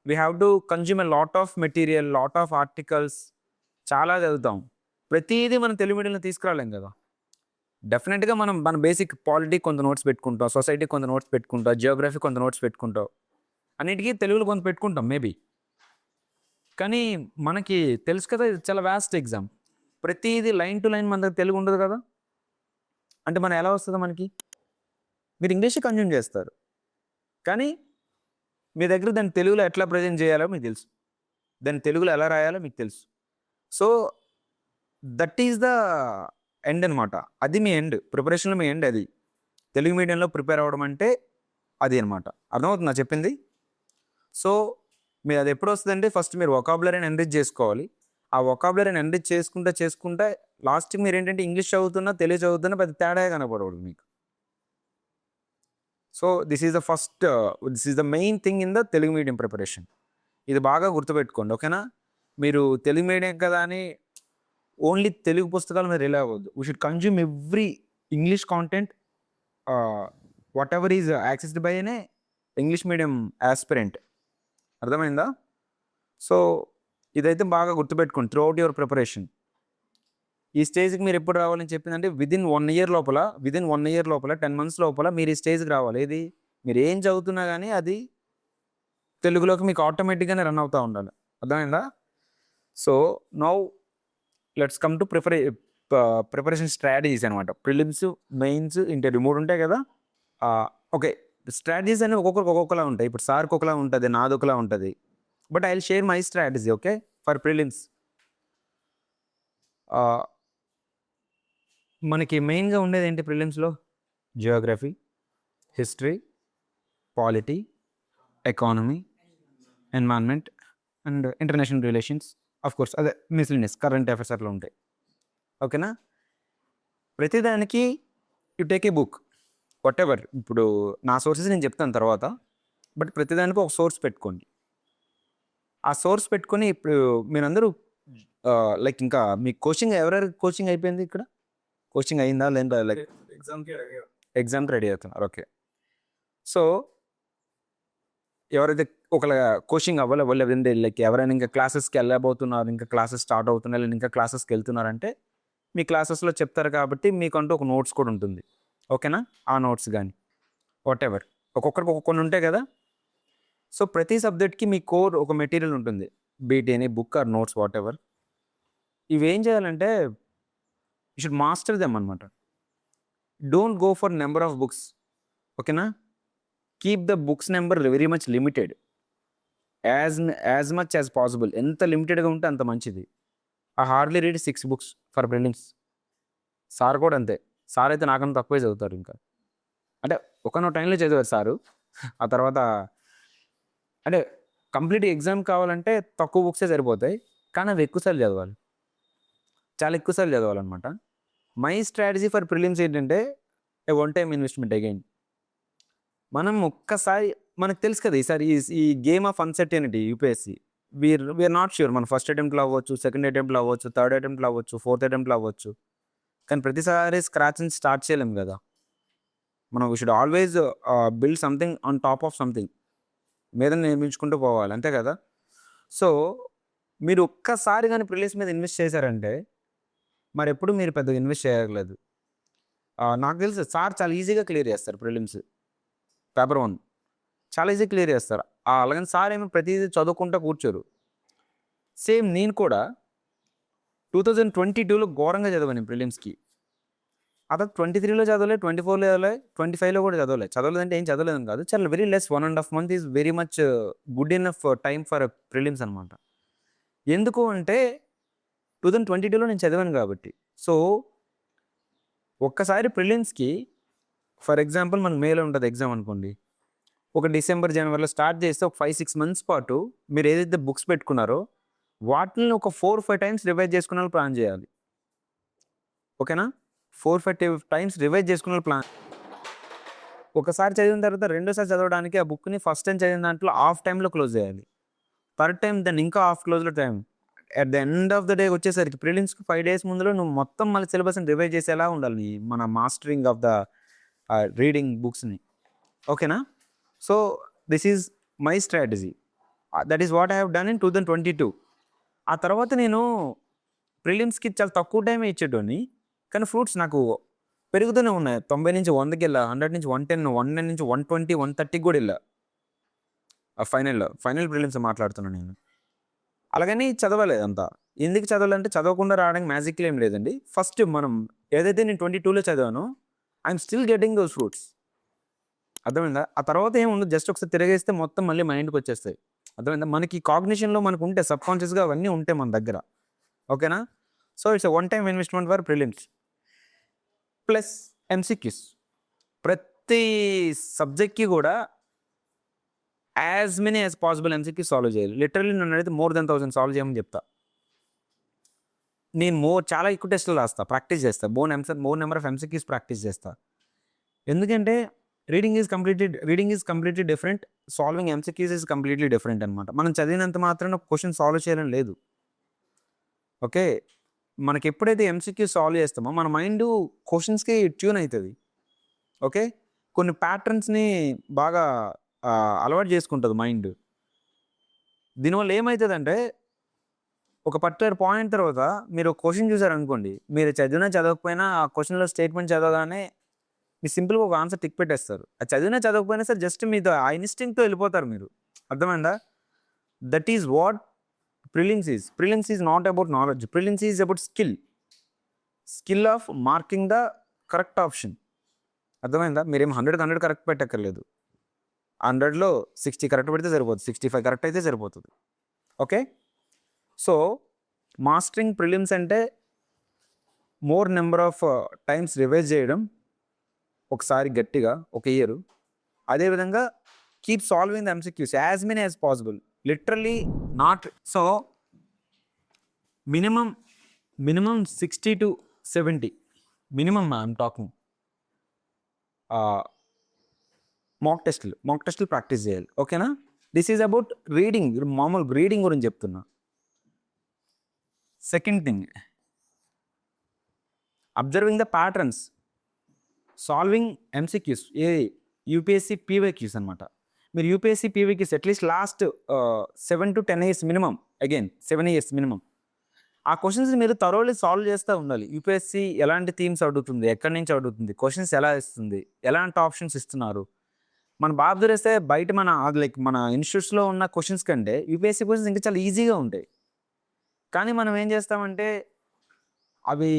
we have to consume a lot of material, lot of articles చాలా చదువుతాం. ప్రతిదీ మనం తెలుగు మీడియంలో తీసుకురాలేం కదా. డెఫినెట్గా మనం మన బేసిక్ పాలిటీ కొంత నోట్స్ పెట్టుకుంటాం, సొసైటీ కొంత నోట్స్ పెట్టుకుంటాం, జియోగ్రఫీ కొంత నోట్స్ పెట్టుకుంటాం, అన్నిటికీ తెలుగులో కొంత పెట్టుకుంటాం మేబీ. కానీ మనకి తెలుసు కదా ఇది చాలా వ్యాస్ట్ ఎగ్జామ్. ప్రతిదీ లైన్ టు లైన్ మన దగ్గర తెలుగు ఉండదు కదా. అంటే మనం ఎలా వస్తుందో మనకి, మీరు ఇంగ్లీష్ కన్జ్యూమ్ చేస్తారు కానీ మీ దగ్గర దాన్ని తెలుగులో ఎట్లా ప్రజెంట్ చేయాలో మీకు తెలుసు, దాన్ని తెలుగులో ఎలా రాయాలో మీకు తెలుసు. So that is the end అనమాట. అది మీ ఎండ్, ప్రిపరేషన్లో మీ ఎండ్ అది. తెలుగు మీడియంలో ప్రిపేర్ అవ్వడం అంటే అది అనమాట. అర్థమవుతుందా చెప్పింది? సో మీరు అది ఎప్పుడు వస్తుందంటే ఫస్ట్ మీరు వొకాబులరీని ఎన్రిచ్ చేసుకోవాలి. ఆ వొకాబులరీని ఎన్రిచ్ చేసుకుంటే లాస్ట్కి మీరు ఏంటంటే ఇంగ్లీష్ చదువుతున్నా తెలుగు చదువుతున్నా పెద్ద తేడా కనపడకూడదు మీకు. So this is the main thing in the Telugu medium preparation. ఇది బాగా గుర్తుపెట్టుకోండి, ఓకేనా? మీరు తెలుగు మీడియం కదా అని ఓన్లీ తెలుగు పుస్తకాలు మీరు రిలే అవ్వద్దు. We should consume every English content what ever is accessed by అనే ఇంగ్లీష్ మీడియం ఆస్పిరెంట్. అర్థమైందా? సో ఇదైతే బాగా గుర్తుపెట్టుకోండి త్రూ అవుట్ యువర్ ప్రిపరేషన్. ఈ స్టేజ్కి మీరు ఎప్పుడు రావాలని చెప్పిందంటే విదిన్ 1 year లోపల 10 months లోపల మీరు ఈ స్టేజ్కి రావాలి. ఏది మీరు ఏం చదువుతున్నా కానీ అది తెలుగులోకి మీకు ఆటోమేటిక్గానే రన్ అవుతూ ఉండాలి. అర్థమైందా? So now let's come to preparation strategies అనమాట. ప్రిలిమ్స్, మెయిన్స్, ఇంటర్వ్యూ 3 ఉంటాయి కదా. ఓకే, స్ట్రాటజీస్ అనేవి ఒక్కొక్కరికి ఒక్కొక్కలా ఉంటాయి. ఇప్పుడు సార్కి ఒకలా ఉంటుంది, నాది ఒకలా ఉంటుంది. But I will share my strategy, okay, for prelims. మనకి మెయిన్గా ఉండేది ఏంటి ప్రిలిమ్స్లో? Geography, history, polity, economy, environment and international relations, of course అదే మిస్లినియస్ కరెంట్ అఫైర్స్ అట్లా ఉంటాయి. ఓకేనా? ప్రతిదానికి you take a book whatever. ఇప్పుడు నా సోర్సెస్ నేను చెప్తాను తర్వాత, బట్ ప్రతిదానికి ఒక సోర్స్ పెట్టుకోండి. ఆ సోర్స్ పెట్టుకొని ఇప్పుడు మీరందరూ లైక్ ఇంకా మీ కోచింగ్ ఎవరెవరు కోచింగ్ అయిపోయింది? ఇక్కడ కోచింగ్ అయిందా లేదా? లైక్ ఎగ్జామ్కి రెడీ అవుతున్నారు, ఓకే. సో ఎవరైతే ఒకవేళ కోచింగ్ అవ్వలేదంటే లైక్ ఎవరైనా ఇంకా క్లాసెస్కి వెళ్ళబోతున్నారు, ఇంకా క్లాసెస్ స్టార్ట్ అవుతున్నాయి, లేదా ఇంకా క్లాసెస్కి వెళ్తున్నారంటే మీ క్లాసెస్లో చెప్తారు కాబట్టి మీకంటూ ఒక నోట్స్ కూడా ఉంటుంది, ఓకేనా? ఆ నోట్స్ కానీ వాట్ ఎవర్ ఒక్కొక్కరికి ఒక్కొక్కటి ఉంటాయి కదా. సో ప్రతి సబ్జెక్ట్కి మీ కోర్ ఒక మెటీరియల్ ఉంటుంది, beat any book or notes whatever. ఇవేం చేయాలంటే యూ షుడ్ మాస్టర్ దెమ్ అనమాట. Don't go for number of books, ఓకేనా? Keep the books number very much limited, as much as possible. ఎంత లిమిటెడ్గా ఉంటే అంత మంచిది. I hardly read 6 books for prelims. Sir కూడా అంతే. సార్ అయితే నాకన్నా తక్కువే చదువుతారు. ఇంకా అంటే ఒకనో టైంలో చదివారు సారు. ఆ తర్వాత అంటే కంప్లీట్ ఎగ్జామ్ కావాలంటే తక్కువ బుక్సే సరిపోతాయి, కానీ అవి ఎక్కువసార్లు చదవాలి, చాలా ఎక్కువసార్లు చదవాలన్నమాట. మై స్ట్రాటజీ ఫర్ ప్రిలిమ్స్ ఏంటంటే a one time investment again. మనం ఒక్కసారి మనకు తెలుసు కదా ఈసారి ఈ game of uncertainty UPSC, we are not sure. మన ఫస్ట్ అటెంప్ట్లో అవ్వచ్చు, సెకండ్ అటెంప్ట్లో అవ్వచ్చు, థర్డ్ అటెంప్ట్లో అవ్వచ్చు, ఫోర్త్ అటెంప్ట్లో అవ్వచ్చు. కానీ ప్రతిసారి స్క్రాచ్ నుంచి స్టార్ట్ చేయలేము కదా మనం. We should always build something on top of something, మీద నిర్మించుకుంటూ పోవాలి, అంతే కదా. సో మీరు ఒక్కసారి కానీ ప్రిలిమ్స్ మీద ఇన్వెస్ట్ చేశారంటే మరి ఎప్పుడు మీరు పెద్దగా ఇన్వెస్ట్ చేయలేదు. నాకు తెలుసు సార్ చాలా ఈజీగా క్లియర్ చేస్తారు ప్రిలిమ్స్ పేపర్ 1 చాలా ఈజీగా క్లియర్ చేస్తారు. అలాగని సార్ ఏమో ప్రతిదీ చదువుకుంటూ కూర్చోరు. సేమ్ నేను కూడా 2022లో ఘోరంగా చదివాను ప్రిలిమ్స్కి. ఆ తర్వాత 23లో చదవలే, 24లో చదవలే, 25లో కూడా చదవలేదంటే ఏం చదవలేదని కాదు, చాలా very less. 1.5 months is very much good enough time for prelims అనమాట. ఎందుకు అంటే 2022లో నేను చదివాను కాబట్టి. సో ఒక్కసారి ప్రిలిమ్స్కి ఫర్ ఎగ్జాంపుల్ మన మేలో ఉంటుంది ఎగ్జామ్ అనుకోండి, ఒక డిసెంబర్ జనవరిలో స్టార్ట్ చేస్తే ఒక 5-6 months పాటు మీరు ఏదైతే బుక్స్ పెట్టుకున్నారో వాటిని ఒక 4-5 times రివైజ్ చేసుకునే ప్లాన్ చేయాలి, ఓకేనా? 4-5 టైమ్స్ రివైజ్ చేసుకునే ప్లాన్. ఒకసారి చదివిన తర్వాత రెండోసారి చదవడానికి ఆ బుక్ని ఫస్ట్ టైం చదివిన దాంట్లో హాఫ్ టైంలో క్లోజ్ చేయాలి. థర్డ్ టైం దాన్ని ఇంకా హాఫ్ క్లోజ్లో time. At the end of the day వచ్చేసరికి ప్రిలిమ్స్కి 5 days ముందులో నువ్వు మొత్తం మళ్ళీ సిలబస్ని రివైజ్ చేసేలా ఉండాలి మన మాస్టరింగ్ ఆఫ్ ద రీడింగ్ బుక్స్ని. ఓకేనా? So this is my strategy. That is what I have done in 2022. ఆ తర్వాత నేను ప్రిలిమ్స్కి చాలా తక్కువ టైమే ఇచ్చేటోని, కానీ ఫ్రూట్స్ నాకు పెరుగుతూనే ఉన్నాయి. 90 నుంచి 100కి వెళ్ళా, 100 నుంచి 110, 109 నుంచి 120, 130కి కూడా వెళ్ళా. ఫైనల్ ప్రిలిమ్స్ మాట్లాడుతున్నాను నేను. అలాగని చదవలేదు అంతా. ఎందుకు చదవాలంటే చదవకుండా రావడానికి మ్యాజిక్లు ఏం లేదండి. ఫస్ట్ మనం ఏదైతే నేను 22లో చదివానో I'm still getting those fruits. అర్థమైందా? ఆ తర్వాత ఏముండదు, జస్ట్ ఒకసారి తిరిగేస్తే మొత్తం మళ్ళీ మైండ్కి వచ్చేస్తాయి. అర్థమైందా? మనకి కాగ్నిషన్లో మనకు ఉంటే సబ్కాన్షియస్గా అవన్నీ ఉంటాయి మన దగ్గర. ఓకేనా? So it's one time investment for prelims plus MCQs. ప్రతి సబ్జెక్ట్కి కూడా as many as possible MCQs solve చేయాలి. లిటరల్లీ నన్ను అడిగితే more than 1000 సాల్వ్ చేయమని చెప్తా. నేను చాలా ఎక్కువ టెస్టులు రాస్తా, ప్రాక్టీస్ చేస్తా, more number of MCQs practice చేస్తా. ఎందుకంటే reading is completely different, solving MCQs is completely different అనమాట. మనం చదివినంత మాత్రాన క్వశ్చన్ సాల్వ్ చేయాలని లేదు. ఓకే, మనకి ఎప్పుడైతే ఎంసీక్యూ సాల్వ్ చేస్తామో మన మైండ్ క్వశ్చన్స్కి ట్యూన్ అవుతుంది. ఓకే, కొన్ని ప్యాటర్న్స్ని బాగా అలవాటు చేసుకుంటుంది మైండ్. దీనివల్ల ఏమవుతుందంటే ఒక పర్టికులర్ పాయింట్ తర్వాత మీరు క్వశ్చన్ చూసారనుకోండి, మీరు చదవకపోయినా ఆ క్వశ్చన్లో స్టేట్మెంట్ చదవగానే మీరు సింపుల్గా ఒక ఆన్సర్ టిక్ పెట్టేస్తారు. అది చదవకపోయినా సరే జస్ట్ మీతో ఆ ఇన్స్టింక్ట్తో వెళ్ళిపోతారు మీరు. అర్థమైందా? That is what prelims is. Prelims is not about knowledge, prelims is about skill of marking the correct option. అర్థమైందా? మీరేం 100 కరెక్ట్ పెట్టక్కర్లేదు. 100లో 60 కరెక్ట్ పెడితే సరిపోతుంది, 65 కరెక్ట్ అయితే సరిపోతుంది. ఓకే, సో మాస్టరింగ్ ప్రిలిమ్స్ అంటే more number of times revise చేయడం ఒకసారి గట్టిగా ఒక ఇయర్. అదేవిధంగా keep solving the MCQs as many as possible. Literally not so minimum 60 to 70 minimum I'm talking. Mock టెస్టులు ప్రాక్టీస్ చేయాలి. ఓకేనా? దిస్ ఈజ్ అబౌట్ రీడింగ్, మామూలు రీడింగ్ గురించి చెప్తున్నా. Second thing, observing the patterns, solving MCQs. UPSC PYQs అనమాట. మీరు UPSC PYQs at least last 7 to 10 years minimum, again 7 years minimum ఆ questions మీరు థరోలీ సాల్వ్ చేస్తూ ఉండాలి. యూపీఎస్సీ ఎలాంటి థీమ్స్ అడుగుతుంది, ఎక్కడి నుంచి అడుగుతుంది, క్వశ్చన్స్ ఎలా ఇస్తుంది, ఎలాంటి ఆప్షన్స్ ఇస్తున్నారు. మన బాబు దొరిస్తే బయట మన ఇన్స్టిట్యూట్స్లో ఉన్న క్వశ్చన్స్ కంటే యూపీఎస్సీ క్వశ్చన్స్ ఇంకా చాలా ఈజీగా ఉంటాయి. కానీ మనం ఏం చేస్తామంటే అవి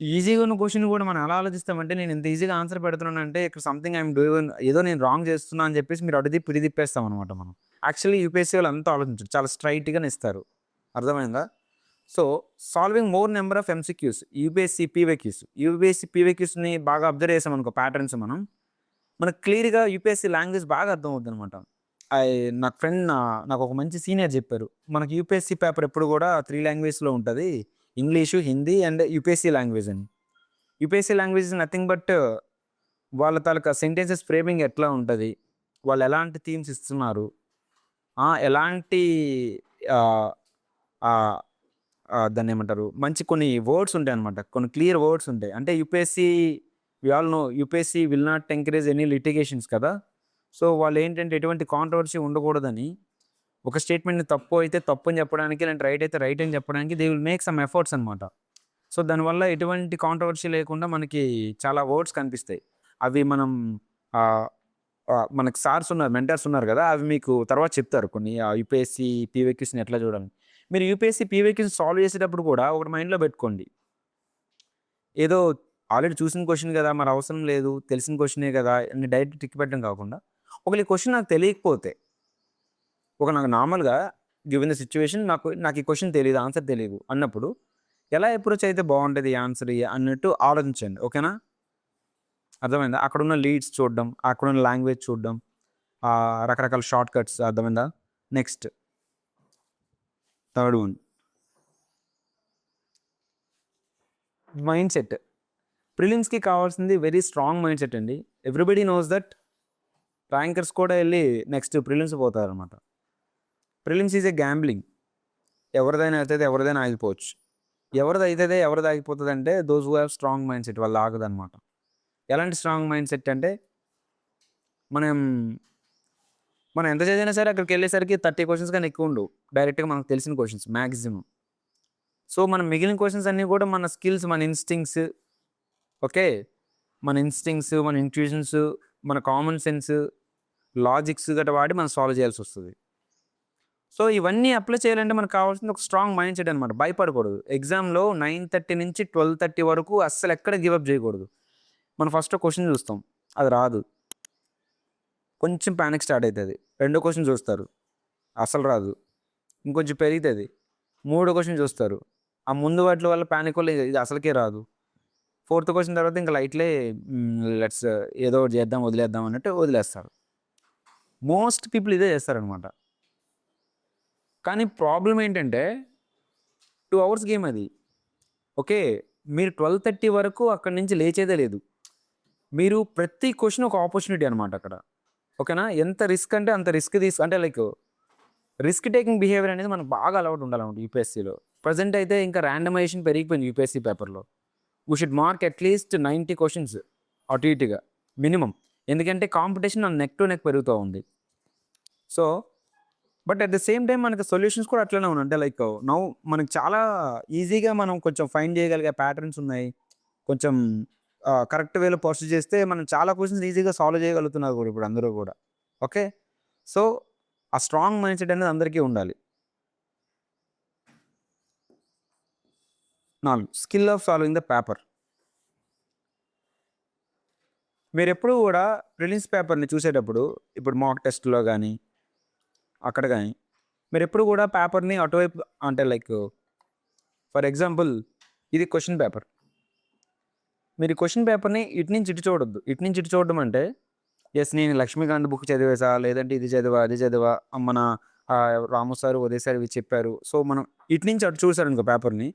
ఈజీగా ఉన్న క్వశ్చన్ కూడా మనం ఎలా ఆలోచిస్తామంటే, నేను ఇంత ఈజీగా ఆన్సర్ పెడుతున్నానంటే ఇక్కడ సంథింగ్ ఐఎమ్ డూయింగ్, ఏదో నేను రాంగ్ చేస్తున్నా అని చెప్పేసి మీరు ఇటు తిప్పేస్తాం అనమాట. మనం యాక్చువల్లీ యూపీఎస్సీ వాళ్ళు అంతా ఆలోచించారు, చాలా స్ట్రైట్గానే ఇస్తారు. అర్థమైందా? So solving more number of MCQs, UPSC పీవైక్యూస్ని బాగా అబ్జర్వ్ చేసాం అనుకో ప్యాటర్న్స్, మనకు క్లియర్గా యూపీఎస్సీ లాంగ్వేజ్ బాగా అర్థం అవుతుంది అనమాట. నాకు ఒక మంచి సీనియర్ చెప్పారు, మనకి యూపీఎస్సీ పేపర్ ఎప్పుడు కూడా 3 languagesలో ఉంటుంది, English, Hindi and UPSC language అని. UPSC language is nothing but వాళ్ళ తాలూకా సెంటెన్సెస్ ఫ్రేమింగ్ ఎట్లా ఉంటుంది, వాళ్ళు ఎలాంటి థీమ్స్ ఇస్తున్నారు, ఎలాంటి దాన్ని ఏమంటారు, మంచి కొన్ని వర్డ్స్ ఉంటాయి అనమాట, కొన్ని క్లియర్ వర్డ్స్ ఉంటాయి. అంటే UPSC we all know UPSC will not encourage any litigations కదా. సో వాళ్ళు ఏంటంటే ఎటువంటి కాంట్రవర్సీ ఉండకూడదని ఒక స్టేట్మెంట్ని తప్పు అయితే తప్పు అని చెప్పడానికి, లేదంటే రైట్ అయితే రైట్ అని చెప్పడానికి they will make some efforts అనమాట. సో దానివల్ల ఎటువంటి కాంట్రవర్సీ లేకుండా మనకి చాలా వర్డ్స్ కనిపిస్తాయి. అవి మనకి మెంటర్స్ ఉన్నారు కదా, అవి మీకు తర్వాత చెప్తారు కొన్ని యూపీఎస్సీ పీవైక్యూస్ని ఎట్లా చూడాలి. మీరు యూపీఎస్సీ పీవైక్యూస్ సాల్వ్ చేసేటప్పుడు కూడా ఒకటి మైండ్లో పెట్టుకోండి, ఏదో ఆల్రెడీ చూసిన క్వశ్చన్ కదా, మరి అవసరం లేదు, తెలిసిన క్వశ్చనే కదా అని డైరెక్ట్ టిక్ పెట్టడం కాకుండా, ఒకవేళ ఈ క్వశ్చన్ నాకు తెలియకపోతే, నాకు నార్మల్గా గివెన్ ద సిచ్యువేషన్ నాకు ఈ క్వశ్చన్ తెలియదు, ఆన్సర్ తెలియదు అన్నప్పుడు ఎలా అప్రోచ్ అయితే బాగుంటుంది ఆన్సర్ అన్నట్టు ఆలోచించండి. ఓకేనా? అర్థమైందా? అక్కడున్న లీడ్స్ చూడడం, అక్కడున్న లాంగ్వేజ్ చూడడం, రకరకాల షార్ట్ కట్స్. అర్థమైందా? Next third one, mindset. ప్రిలిమ్స్కి కావాల్సింది వెరీ స్ట్రాంగ్ మైండ్ సెట్ అండి. ఎవ్రీబడి నోస్ దట్ ర్యాంకర్స్ కూడా వెళ్ళి నెక్స్ట్ ప్రిలిమ్స్ పోతారనమాట. Prelims is a gambling. ఎవరిదైనా అవుతుంది, ఎవరిదైనా ఆగిపోవచ్చు. ఎవరిది అవుతుంది, ఎవరిది ఆగిపోతుంది అంటే those who have strong mind set వాళ్ళు ఆగదనమాట. ఎలాంటి స్ట్రాంగ్ మైండ్ సెట్ అంటే మనం మనం ఎంత చదివినా సరే అక్కడికి వెళ్ళేసరికి 30 క్వశ్చన్స్ కానీ ఎక్కువ ఉండవు. డైరెక్ట్గా మనకు తెలిసిన క్వశ్చన్స్ మ్యాక్సిమం. సో మనం మిగిలిన క్వశ్చన్స్ అన్నీ కూడా మన స్కిల్స్, మన ఇన్స్టింక్ట్స్, ఓకే, మన ఇన్స్టింక్ట్స్, మన ఇంట్యూషన్స్, మన కామన్ సెన్స్, లాజిక్స్ గట్రా వాడి మనం సాల్వ్ చేయాల్సి వస్తుంది. సో ఇవన్నీ అప్లై చేయాలంటే మనకు కావాల్సింది ఒక స్ట్రాంగ్ మైండ్ సెట్ అనమాట. భయపడకూడదు. ఎగ్జామ్లో 9:30 నుంచి 12:30 వరకు అస్సలు ఎక్కడ గివప్ చేయకూడదు. మనం ఫస్ట్ క్వశ్చన్ చూస్తాం, అది రాదు, కొంచెం ప్యానిక్ స్టార్ట్ అవుతుంది. రెండో క్వశ్చన్ చూస్తారు, అసలు రాదు, ఇంకొంచెం పెరుగుతుంది. మూడో క్వశ్చన్ చూస్తారు, ఆ ముందు వాటి వల్ల ప్యానిక్ వల్ల ఇది అసలుకే రాదు. ఫోర్త్ క్వశ్చన్ తర్వాత ఇంకా లైట్లే లెట్స్ ఏదో ఒకటి చేద్దాం, వదిలేద్దాం అన్నట్టు వదిలేస్తారు. మోస్ట్ పీపుల్ ఇదే చేస్తారనమాట. కానీ ప్రాబ్లం ఏంటంటే 2 hours గేమ్ అది. ఓకే, మీరు 12:30 వరకు అక్కడి నుంచి లేచేదే లేదు. మీరు ప్రతి క్వశ్చన్ ఒక ఆపర్చునిటీ అనమాట అక్కడ. ఓకేనా? ఎంత రిస్క్ అంటే అంత రిస్క్ అంటే లైక్ రిస్క్ టేకింగ్ బిహేవియర్ అనేది మనకు బాగా అలవాటు ఉండాలన్నమాట యూపీఎస్సీలో. ప్రజెంట్ అయితే ఇంకా ర్యాండమైజేషన్ పెరిగిపోయింది యూపీఎస్సీ పేపర్లో. We should mark at least 90 questions అటు ఇటుగా మినిమం. ఎందుకంటే కాంపిటీషన్ నెక్ టు నెక్ పెరుగుతూ ఉంది. So but at the same time మనకి సొల్యూషన్స్ కూడా అట్లనే ఉన్నాయి. అంటే లైక్ నౌ మనకి చాలా ఈజీగా మనం కొంచెం ఫైండ్ చేయగలిగే ప్యాటర్న్స్ ఉన్నాయి. కొంచెం కరెక్ట్ వేలో పర్సూ చేస్తే మనం చాలా క్వశ్చన్స్ ఈజీగా సాల్వ్ చేయగలుగుతున్నారు కూడా ఇప్పుడు అందరూ కూడా. ఓకే, సో ఆ స్ట్రాంగ్ మైండ్ సెట్ అనేది అందరికీ ఉండాలి. 4 skill of solving the paper. మీరు ఎప్పుడు కూడా ప్రిలిమ్స్ పేపర్ని చూసేటప్పుడు ఇప్పుడు మాక్ టెస్ట్లో కానీ అక్కడ కానీ మీరు ఎప్పుడు కూడా పేపర్ని అటువైపు అంటే లైక్ ఫర్ ఎగ్జాంపుల్ ఇది క్వశ్చన్ పేపర్. మీరు క్వశ్చన్ పేపర్ని ఇటు నుంచి ఇటు చూడొద్దు. ఇటు నుంచి ఇటు చూడడం అంటే ఎస్ నేను లక్ష్మీకాంత్ బుక్ చదివేసా, లేదంటే ఇది చదివా, అది చదివా, మన రాము సార్ ఉదయ్ సార్ ఇవి చెప్పారు. సో మనం ఇటు నుంచి అటు చూసారు ఇంకో పేపర్ని,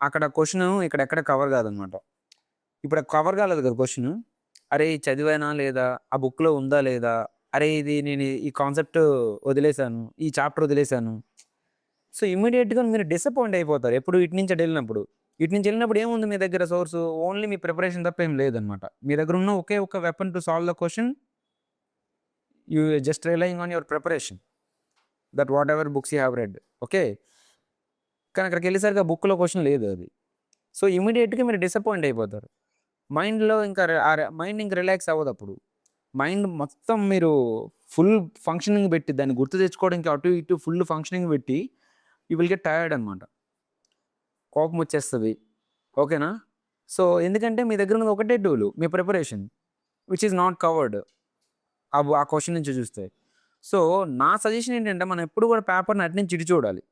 అక్కడ క్వశ్చన్ ఇక్కడెక్కడ కవర్ కాదనమాట. ఇప్పుడు కవర్ కాలేదు కదా క్వశ్చన్. అరే చదివానా లేదా, ఆ బుక్లో ఉందా లేదా, అరే ఇది నేను ఈ కాన్సెప్ట్ వదిలేశాను, ఈ చాప్టర్ వదిలేశాను. సో ఇమ్మీడియట్గా మీరు డిసప్పాయింట్ అయిపోతారు ఎప్పుడు ఇటు నుంచి అటు వెళ్ళినప్పుడు. ఇటు నుంచి వెళ్ళినప్పుడు ఏముంది మీ దగ్గర సోర్సు, ఓన్లీ మీ ప్రిపరేషన్ తప్ప ఏం లేదనమాట. మీ దగ్గర ఉన్న ఒకే ఒక weapon to solve the question, you just relying on your preparation that what ever books you have read. Okay, కానీ అక్కడికి వెళ్ళేసరికి ఆ బుక్లో క్వశ్చన్ లేదు అది. సో ఇమీడియట్గా మీరు డిసప్పాయింట్ అయిపోతారు. మైండ్లో ఇంకా మైండ్ ఇంకా రిలాక్స్ అవ్వదు. అప్పుడు మైండ్ మొత్తం మీరు ఫుల్ ఫంక్షనింగ్ పెట్టి దాన్ని గుర్తు తెచ్చుకోవడానికి అటు ఇటు ఫుల్ ఫంక్షనింగ్ పెట్టి యూ విల్ గెట్ టైర్డ్ అనమాట. కోపం వచ్చేస్తుంది. ఓకేనా? సో ఎందుకంటే మీ దగ్గర ఉన్నది ఒకటే tool, me preparation, which is not covered ఆ క్వశ్చన్ నుంచి చూస్తే. సో నా సజెషన్ ఏంటంటే మనం ఎప్పుడు కూడా పేపర్ని అటు నుంచి ఇటు చూడాలి.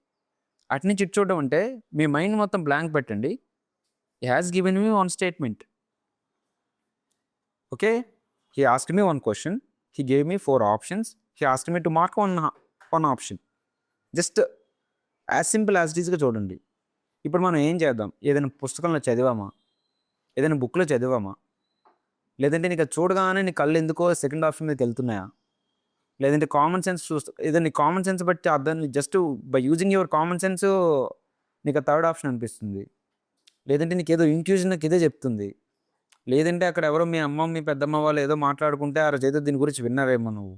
అటు నుంచి ఇటు చూడడం అంటే మీ మైండ్ మొత్తం బ్లాంక్ పెట్టండి. He has given me one statement. Okay, he asked me one question, he gave me 4 options, he asked me to mark one option. Just as simple as it ఈస్గా చూడండి. ఇప్పుడు మనం ఏం చేద్దాం, ఏదైనా పుస్తకంలో చదివామా, ఏదైనా బుక్లో చదివామా, లేదంటే నీకు అది చూడగానే నీ కళ్ళు ఎందుకో సెకండ్ ఆప్షన్ మీదకి వెళ్తున్నాయా, లేదంటే కామన్ సెన్స్ ఏదైనా నీ కామన్ సెన్స్ బట్టి అర్థం just by using your common sense నీకు థర్డ్ ఆప్షన్ అనిపిస్తుంది, లేదంటే నీకు ఏదో ఇంట్యూషన్ నాకు ఇదే చెప్తుంది, లేదంటే అక్కడ ఎవరో మీ అమ్మ మీ పెద్దమ్మ వాళ్ళు ఏదో మాట్లాడుకుంటే ఆ రోజు ఏదో దీని గురించి విన్నావేమో నువ్వు,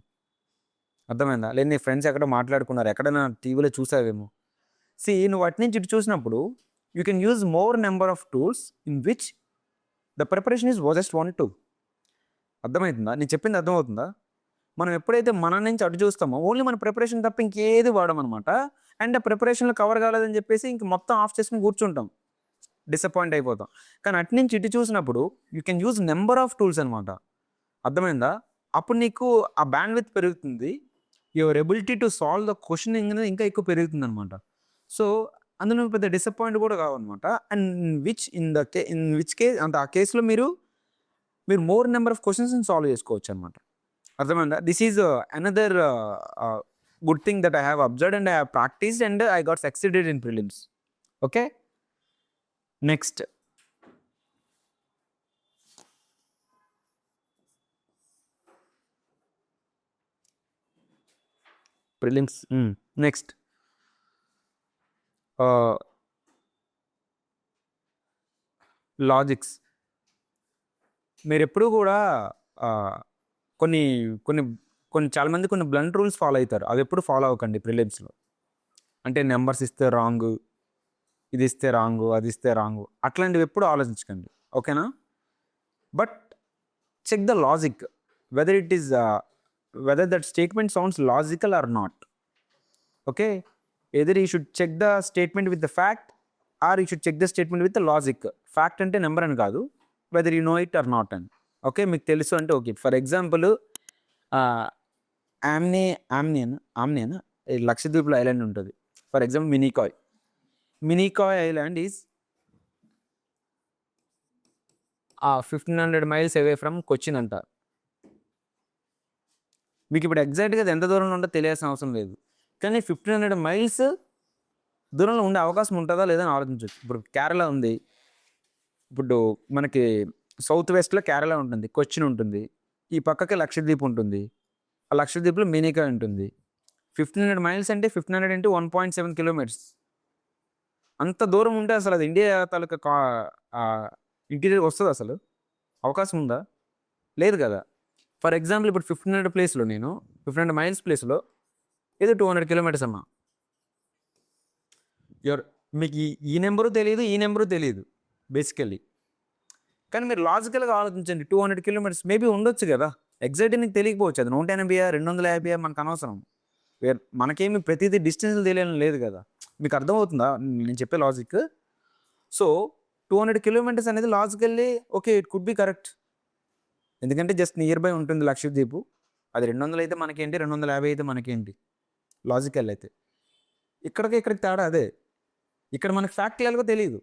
అర్థమైందా, లేదు నీ ఫ్రెండ్స్ ఎక్కడ మాట్లాడుకున్నారు, ఎక్కడైనా టీవీలో చూసావేమో. నువ్వు అటు నుంచి ఇటు చూసినప్పుడు you can use more number of tools in which the preparation is just 1-2. అర్థమవుతుందా? నేను చెప్పింది అర్థమవుతుందా? మనం ఎప్పుడైతే మన నుంచి అటు చూస్తామో ఓన్లీ మన ప్రిపరేషన్ తప్ప ఇంకేది వాడమన్నమాట. అండ్ ఆ ప్రిపరేషన్లో కవర్ కాలేదని చెప్పేసి ఇంక మొత్తం ఆఫ్ చేసుకుని కూర్చుంటాం, డిసప్పాయింట్ అయిపోతాం. కానీ అటు నుంచి ఇటు చూసినప్పుడు you can use number of tools అనమాట. అర్థమైందా? అప్పుడు నీకు ఆ బ్యాండ్ విత్ పెరుగుతుంది, your ability to solve the question అనేది ఇంకా ఎక్కువ పెరుగుతుంది అనమాట. సో అందులో పెద్ద డిసప్పాయింట్ కూడా కావన్నమాట. అండ్ ఇన్ విచ్ కేస్ అంటే ఆ కేసులో మీరు మోర్ నెంబర్ ఆఫ్ క్వశ్చన్స్ని సాల్వ్ చేసుకోవచ్చు అనమాట. అర్థమైందా? This is another good thing that I have observed and I have practised and I got succeeded in prelims. Okay, next prelims. Next logics. మీరు ఎప్పుడు కూడా కొన్ని కొన్ని కొన్ని చాలామంది కొన్ని బ్లంట్ రూల్స్ ఫాలో అవుతారు. అవి ఎప్పుడు ఫాలో అవ్వకండి ప్రిలిమ్స్లో. అంటే నెంబర్స్ ఇస్తే రాంగ్, ఇది ఇస్తే రాంగ్, అది ఇస్తే రాంగ్, అట్లాంటివి ఎప్పుడు ఆలోచించకండి. ఓకేనా? But check the logic whether it is whether that statement sounds logical or not. Okay, either you should check the statement with the fact or you should check the statement with the logic. Fact అంటే number అని కాదు, whether you know it or not అని. Okay, మీకు తెలుసు అంటే okay. For example ఆమ్నియన్ లక్షద్వీప్లో island ఉంటుంది. For example Minicoy island is 1500 miles away from Cochin అంట. మీకు ఇప్పుడు ఎగ్జాక్ట్గా అది ఎంత దూరంలో ఉందో తెలియాల్సిన అవసరం లేదు, కానీ 1500 miles దూరంలో ఉండే అవకాశం ఉంటుందా లేదా అని ఆలోచించవచ్చు. ఇప్పుడు కేరళ ఉంది, ఇప్పుడు మనకి సౌత్ వెస్ట్లో కేరళ ఉంటుంది, కొచ్చిన్ ఉంటుంది, ఈ పక్కకి లక్షద్వీప్ ఉంటుంది, ఆ లక్షద్వీప్లో మినీకాయ్ ఉంటుంది. 1500 miles అంటే 1500 into 1.7 kilometers. అంత దూరం ఉంటే అసలు అది ఇండియా తాలూకా ఇంటీరియర్ వస్తుంది? అసలు అవకాశం ఉందా? లేదు కదా. ఫర్ ఎగ్జాంపుల్ ఇప్పుడు 1500 ప్లేస్లో నేను 1500 miles ప్లేస్లో ఏదో 200 kilometers అమ్మా. మీకు ఈ నెంబరు తెలియదు, ఈ నెంబరు తెలియదు బేసికల్లీ, కానీ మీరు లాజికల్గా ఆలోచించండి. 200 kilometers మేబీ ఉండొచ్చు కదా, ఎగ్జాక్ట్గా నీకు తెలియకపోవచ్చు. అది 180 250 మనకు అనవసరం. మనకేమి ప్రతిదీ డిస్టెన్స్ తెలియడం లేదు కదా. మీకు అర్థమవుతుందా నేను చెప్పే లాజిక్? సో 200 kilometers అనేది logically okay, it could be correct. ఎందుకంటే జస్ట్ నియర్ బై ఉంటుంది లక్షద్వీప్. అది 200 అయితే మనకేంటి, 250 అయితే మనకేంటి, లాజికల్ అయితే. ఇక్కడికి తేడా అదే. ఇక్కడ మనకి ఫ్యాక్ట్ క్లియర్గా తెలియదు,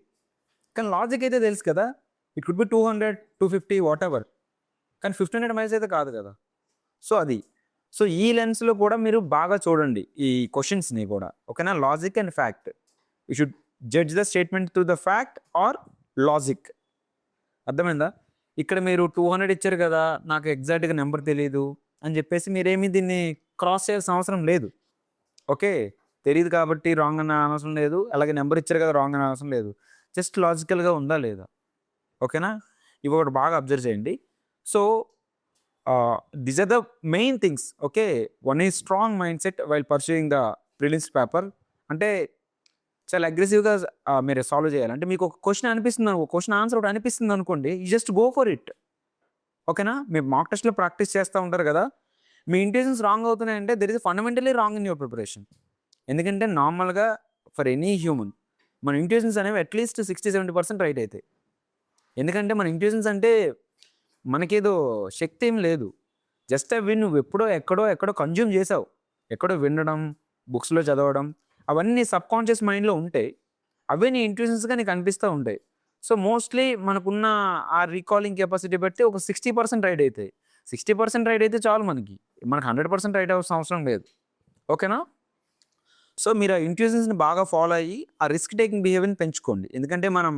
కానీ లాజిక్ అయితే తెలుసు కదా. It could be 200, 250 what ever, కానీ 1500 miles అయితే కాదు కదా. సో అది. సో ఈ లెన్స్లో కూడా మీరు బాగా చూడండి ఈ క్వశ్చన్స్ని కూడా. ఓకేనా? Logic and fact. You should judge the statement through the fact are logic. అర్థమైందా? ఇక్కడ మీరు 200 ఇచ్చారు కదా, నాకు ఎగ్జాక్ట్గా నెంబర్ తెలియదు అని చెప్పేసి మీరేమీ దీన్ని క్రాస్ చేయాల్సిన అవసరం లేదు. ఓకే, తెలియదు కాబట్టి రాంగ్ అన్న అవసరం లేదు, అలాగే నెంబర్ ఇచ్చారు కదా రాంగ్ అనే అవసరం లేదు. జస్ట్ లాజికల్గా ఉందా లేదా. ఓకేనా? ఇవి ఒకటి బాగా అబ్జర్వ్ చేయండి. So these are the main things. Okay, one is strong mindset while pursuing the prelims paper. అంటే చాలా అగ్రెసివ్గా మీరు సాల్వ్ చేయాలి. అంటే మీకు ఒక క్వశ్చన్ అనిపిస్తుంది, ఒక క్వశ్చన్ ఆన్సర్ ఒకటి అనిపిస్తుంది అనుకోండి, you just go for it. ఓకేనా? మీరు మాక్ టెస్ట్లో ప్రాక్టీస్ చేస్తూ ఉంటారు కదా, మీ ఇంటెన్షన్స్ రాంగ్ అవుతున్నాయంటే there is fundamentally wrong in your preparation. ఎందుకంటే నార్మల్గా ఫర్ ఎనీ హ్యూమన్ మన ఇంటెన్షన్స్ అనేవి అట్లీస్ట్ 60-70% రైట్ అవుతాయి. ఎందుకంటే మన ఇంటెన్షన్స్ అంటే మనకేదో శక్తి ఏం లేదు, జస్ట్ అవి నువ్వు ఎక్కడో కన్జ్యూమ్ చేసావు, ఎక్కడో వినడం, బుక్స్లో చదవడం, అవన్నీ సబ్ కాన్షియస్ మైండ్లో ఉంటాయి. అవే నీ ఇంట్యూషన్స్గా నీకు అనిపిస్తూ ఉంటాయి. సో మోస్ట్లీ మనకున్న ఆ రీకాలింగ్ కెపాసిటీ బట్టి ఒక 60% రైట్ అవుతాయి. 60% రైట్ అయితే చాలు, మనకు 100% రైట్ అవ్వాల్సిన అవసరం లేదు. ఓకేనా? సో మీరు ఆ ఇంట్యూషన్స్ని బాగా ఫాలో అయ్యి ఆ రిస్క్ టేకింగ్ బిహేవియర్ని పెంచుకోండి. ఎందుకంటే మనం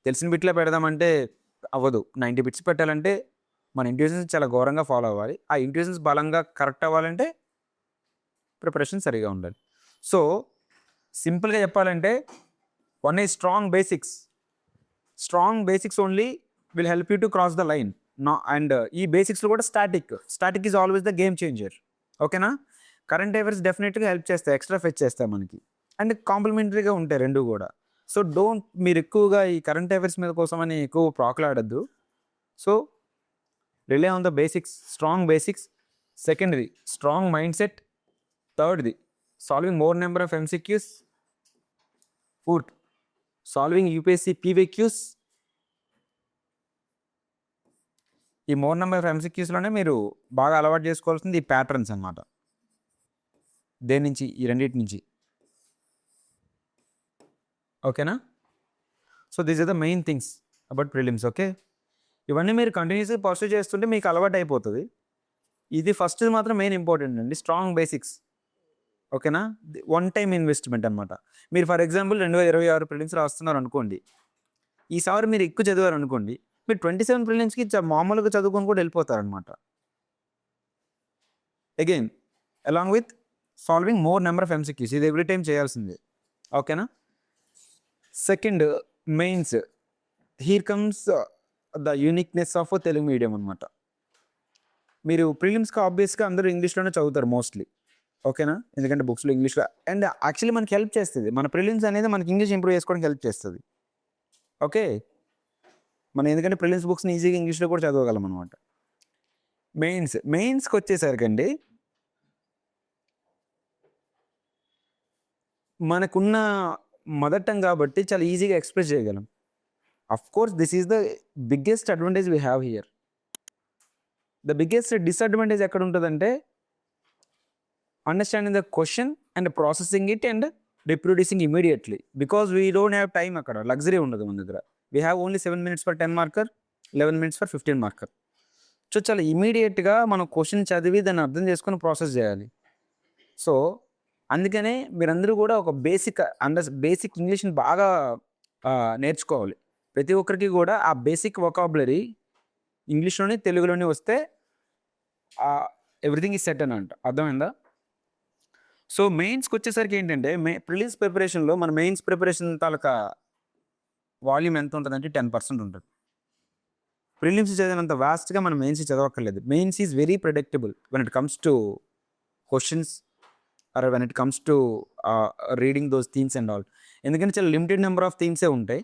తెలిసిన బిట్లో పెడదామంటే అవ్వదు. 90 bits పెట్టాలంటే మన ఇంట్యూషన్స్ చాలా ఘోరంగా ఫాలో అవ్వాలి. ఆ ఇంట్యూషన్స్ బలంగా కరెక్ట్ అవ్వాలంటే ప్రిపరేషన్ సరిగా ఉండాలి. సో సింపుల్గా చెప్పాలంటే one is strong basics only will help you to cross the line. And ఈ బేసిక్స్లో కూడా static is always the game changer. ఓకేనా? కరెంట్ అఫైర్స్ డెఫినెట్గా హెల్ప్ చేస్తాయి, ఎక్స్ట్రా ఫెచ్ చేస్తాయి మనకి, అండ్ కాంప్లిమెంటరీగా ఉంటాయి రెండు కూడా. సో మీరు ఎక్కువగా ఈ కరెంట్ అఫైర్స్ మీద కోసమని ఎక్కువ ప్రాకులాడద్దు. So rely on the basics, strong basics. సెకండ్ది స్ట్రాంగ్ మైండ్ సెట్. థర్డ్ది solving more number of MCQs. Fourth solving UPSC PVQs. ఈ మోర్ నెంబర్ ఆఫ్ MCQsలోనే మీరు బాగా అలవాటు చేసుకోవాల్సింది ఈ ప్యాటర్న్స్ అన్నమాట. దేని నుంచి? ఈ రెండింటి నుంచి. ఓకేనా? So these are the main things about prelims. Okay, ఇవన్నీ మీరు కంటిన్యూస్గా పర్సూ చేస్తుంటే మీకు అలవాటు అయిపోతుంది. ఇది ఫస్ట్ మాత్రం మెయిన్ ఇంపార్టెంట్ అండి, స్ట్రాంగ్ బేసిక్స్. ఓకేనా? వన్ టైం ఇన్వెస్ట్మెంట్ అనమాట. మీరు ఫర్ ఎగ్జాంపుల్ 2026 ప్రిలిమ్స్ రాస్తున్నారు అనుకోండి, ఈసారి మీరు ఎక్కువ చదివారు అనుకోండి, మీరు 27 ప్రిలిమ్స్కి మామూలుగా చదువుకొని కూడా వెళ్ళిపోతారనమాట. Again along with solving more number of MCQs. ఇది ఎవ్రీ టైం చేయాల్సిందే. ఓకేనా? Second, mains. Here comes the uniqueness of Telugu medium అనమాట. మీరు ప్రిలిమ్స్కి ఆబ్వియస్గా అందరూ ఇంగ్లీష్లోనే చదువుతారు మోస్ట్లీ. ఓకేనా? ఎందుకంటే బుక్స్లో ఇంగ్లీష్లో, అండ్ యాక్చువల్లీ మనకి హెల్ప్ చేస్తుంది. మన ప్రిలిమ్స్ అనేది మనకి ఇంగ్లీష్ ఇంప్రూవ్ చేసుకోవడానికి హెల్ప్ చేస్తుంది. ఓకే, మనం ఎందుకంటే ప్రిలిమ్స్ బుక్స్ని ఈజీగా ఇంగ్లీష్లో కూడా చదవగలం అనమాట. మెయిన్స్కి వచ్చేసరికండి మనకున్న మదర్ టంగ్ కాబట్టి చాలా ఈజీగా ఎక్స్ప్రెస్ చేయగలం. Of course this is the biggest advantage we have here. The biggest disadvantage ఎక్కడ ఉంటుందంటే understanding the question and processing it and reproducing immediately, because we don't have time. అక్కడ లగ్జరీ ఉండదు మన దగ్గర. We have only 7 minutes for 10 marker, 11 minutes for 15 marker. So చాలా ఇమీడియట్గా మనం question చదివి దాన్ని అర్థం చేసుకొని ప్రాసెస్ చేయాలి. సో అందుకనే మీరందరూ కూడా ఒక బేసిక్ ఇంగ్లీష్ని బాగా నేర్చుకోవాలి. ప్రతి ఒక్కరికి కూడా ఆ బేసిక్ వొకాబులరీ ఇంగ్లీష్లోనే తెలుగులోనే వస్తే ఎవ్రీథింగ్ ఈజ్ సెట్ అని అంట. అర్థమైందా? సో మెయిన్స్కి వచ్చేసరికి ఏంటంటే ప్రిలిమ్స్ ప్రిపరేషన్లో మన మెయిన్స్ ప్రిపరేషన్ తాలూకా వాల్యూమ్ ఎంత ఉంటుందంటే 10% ఉంటుంది. ప్రిలిమ్స్ చదివినంత వాస్ట్గా మనం మెయిన్స్ చదవక్కర్లేదు. Mains is very predictable when it comes to questions or when it comes to reading those themes and all. ఎందుకంటే చాలా లిమిటెడ్ నెంబర్ ఆఫ్ థీమ్సే ఉంటాయి.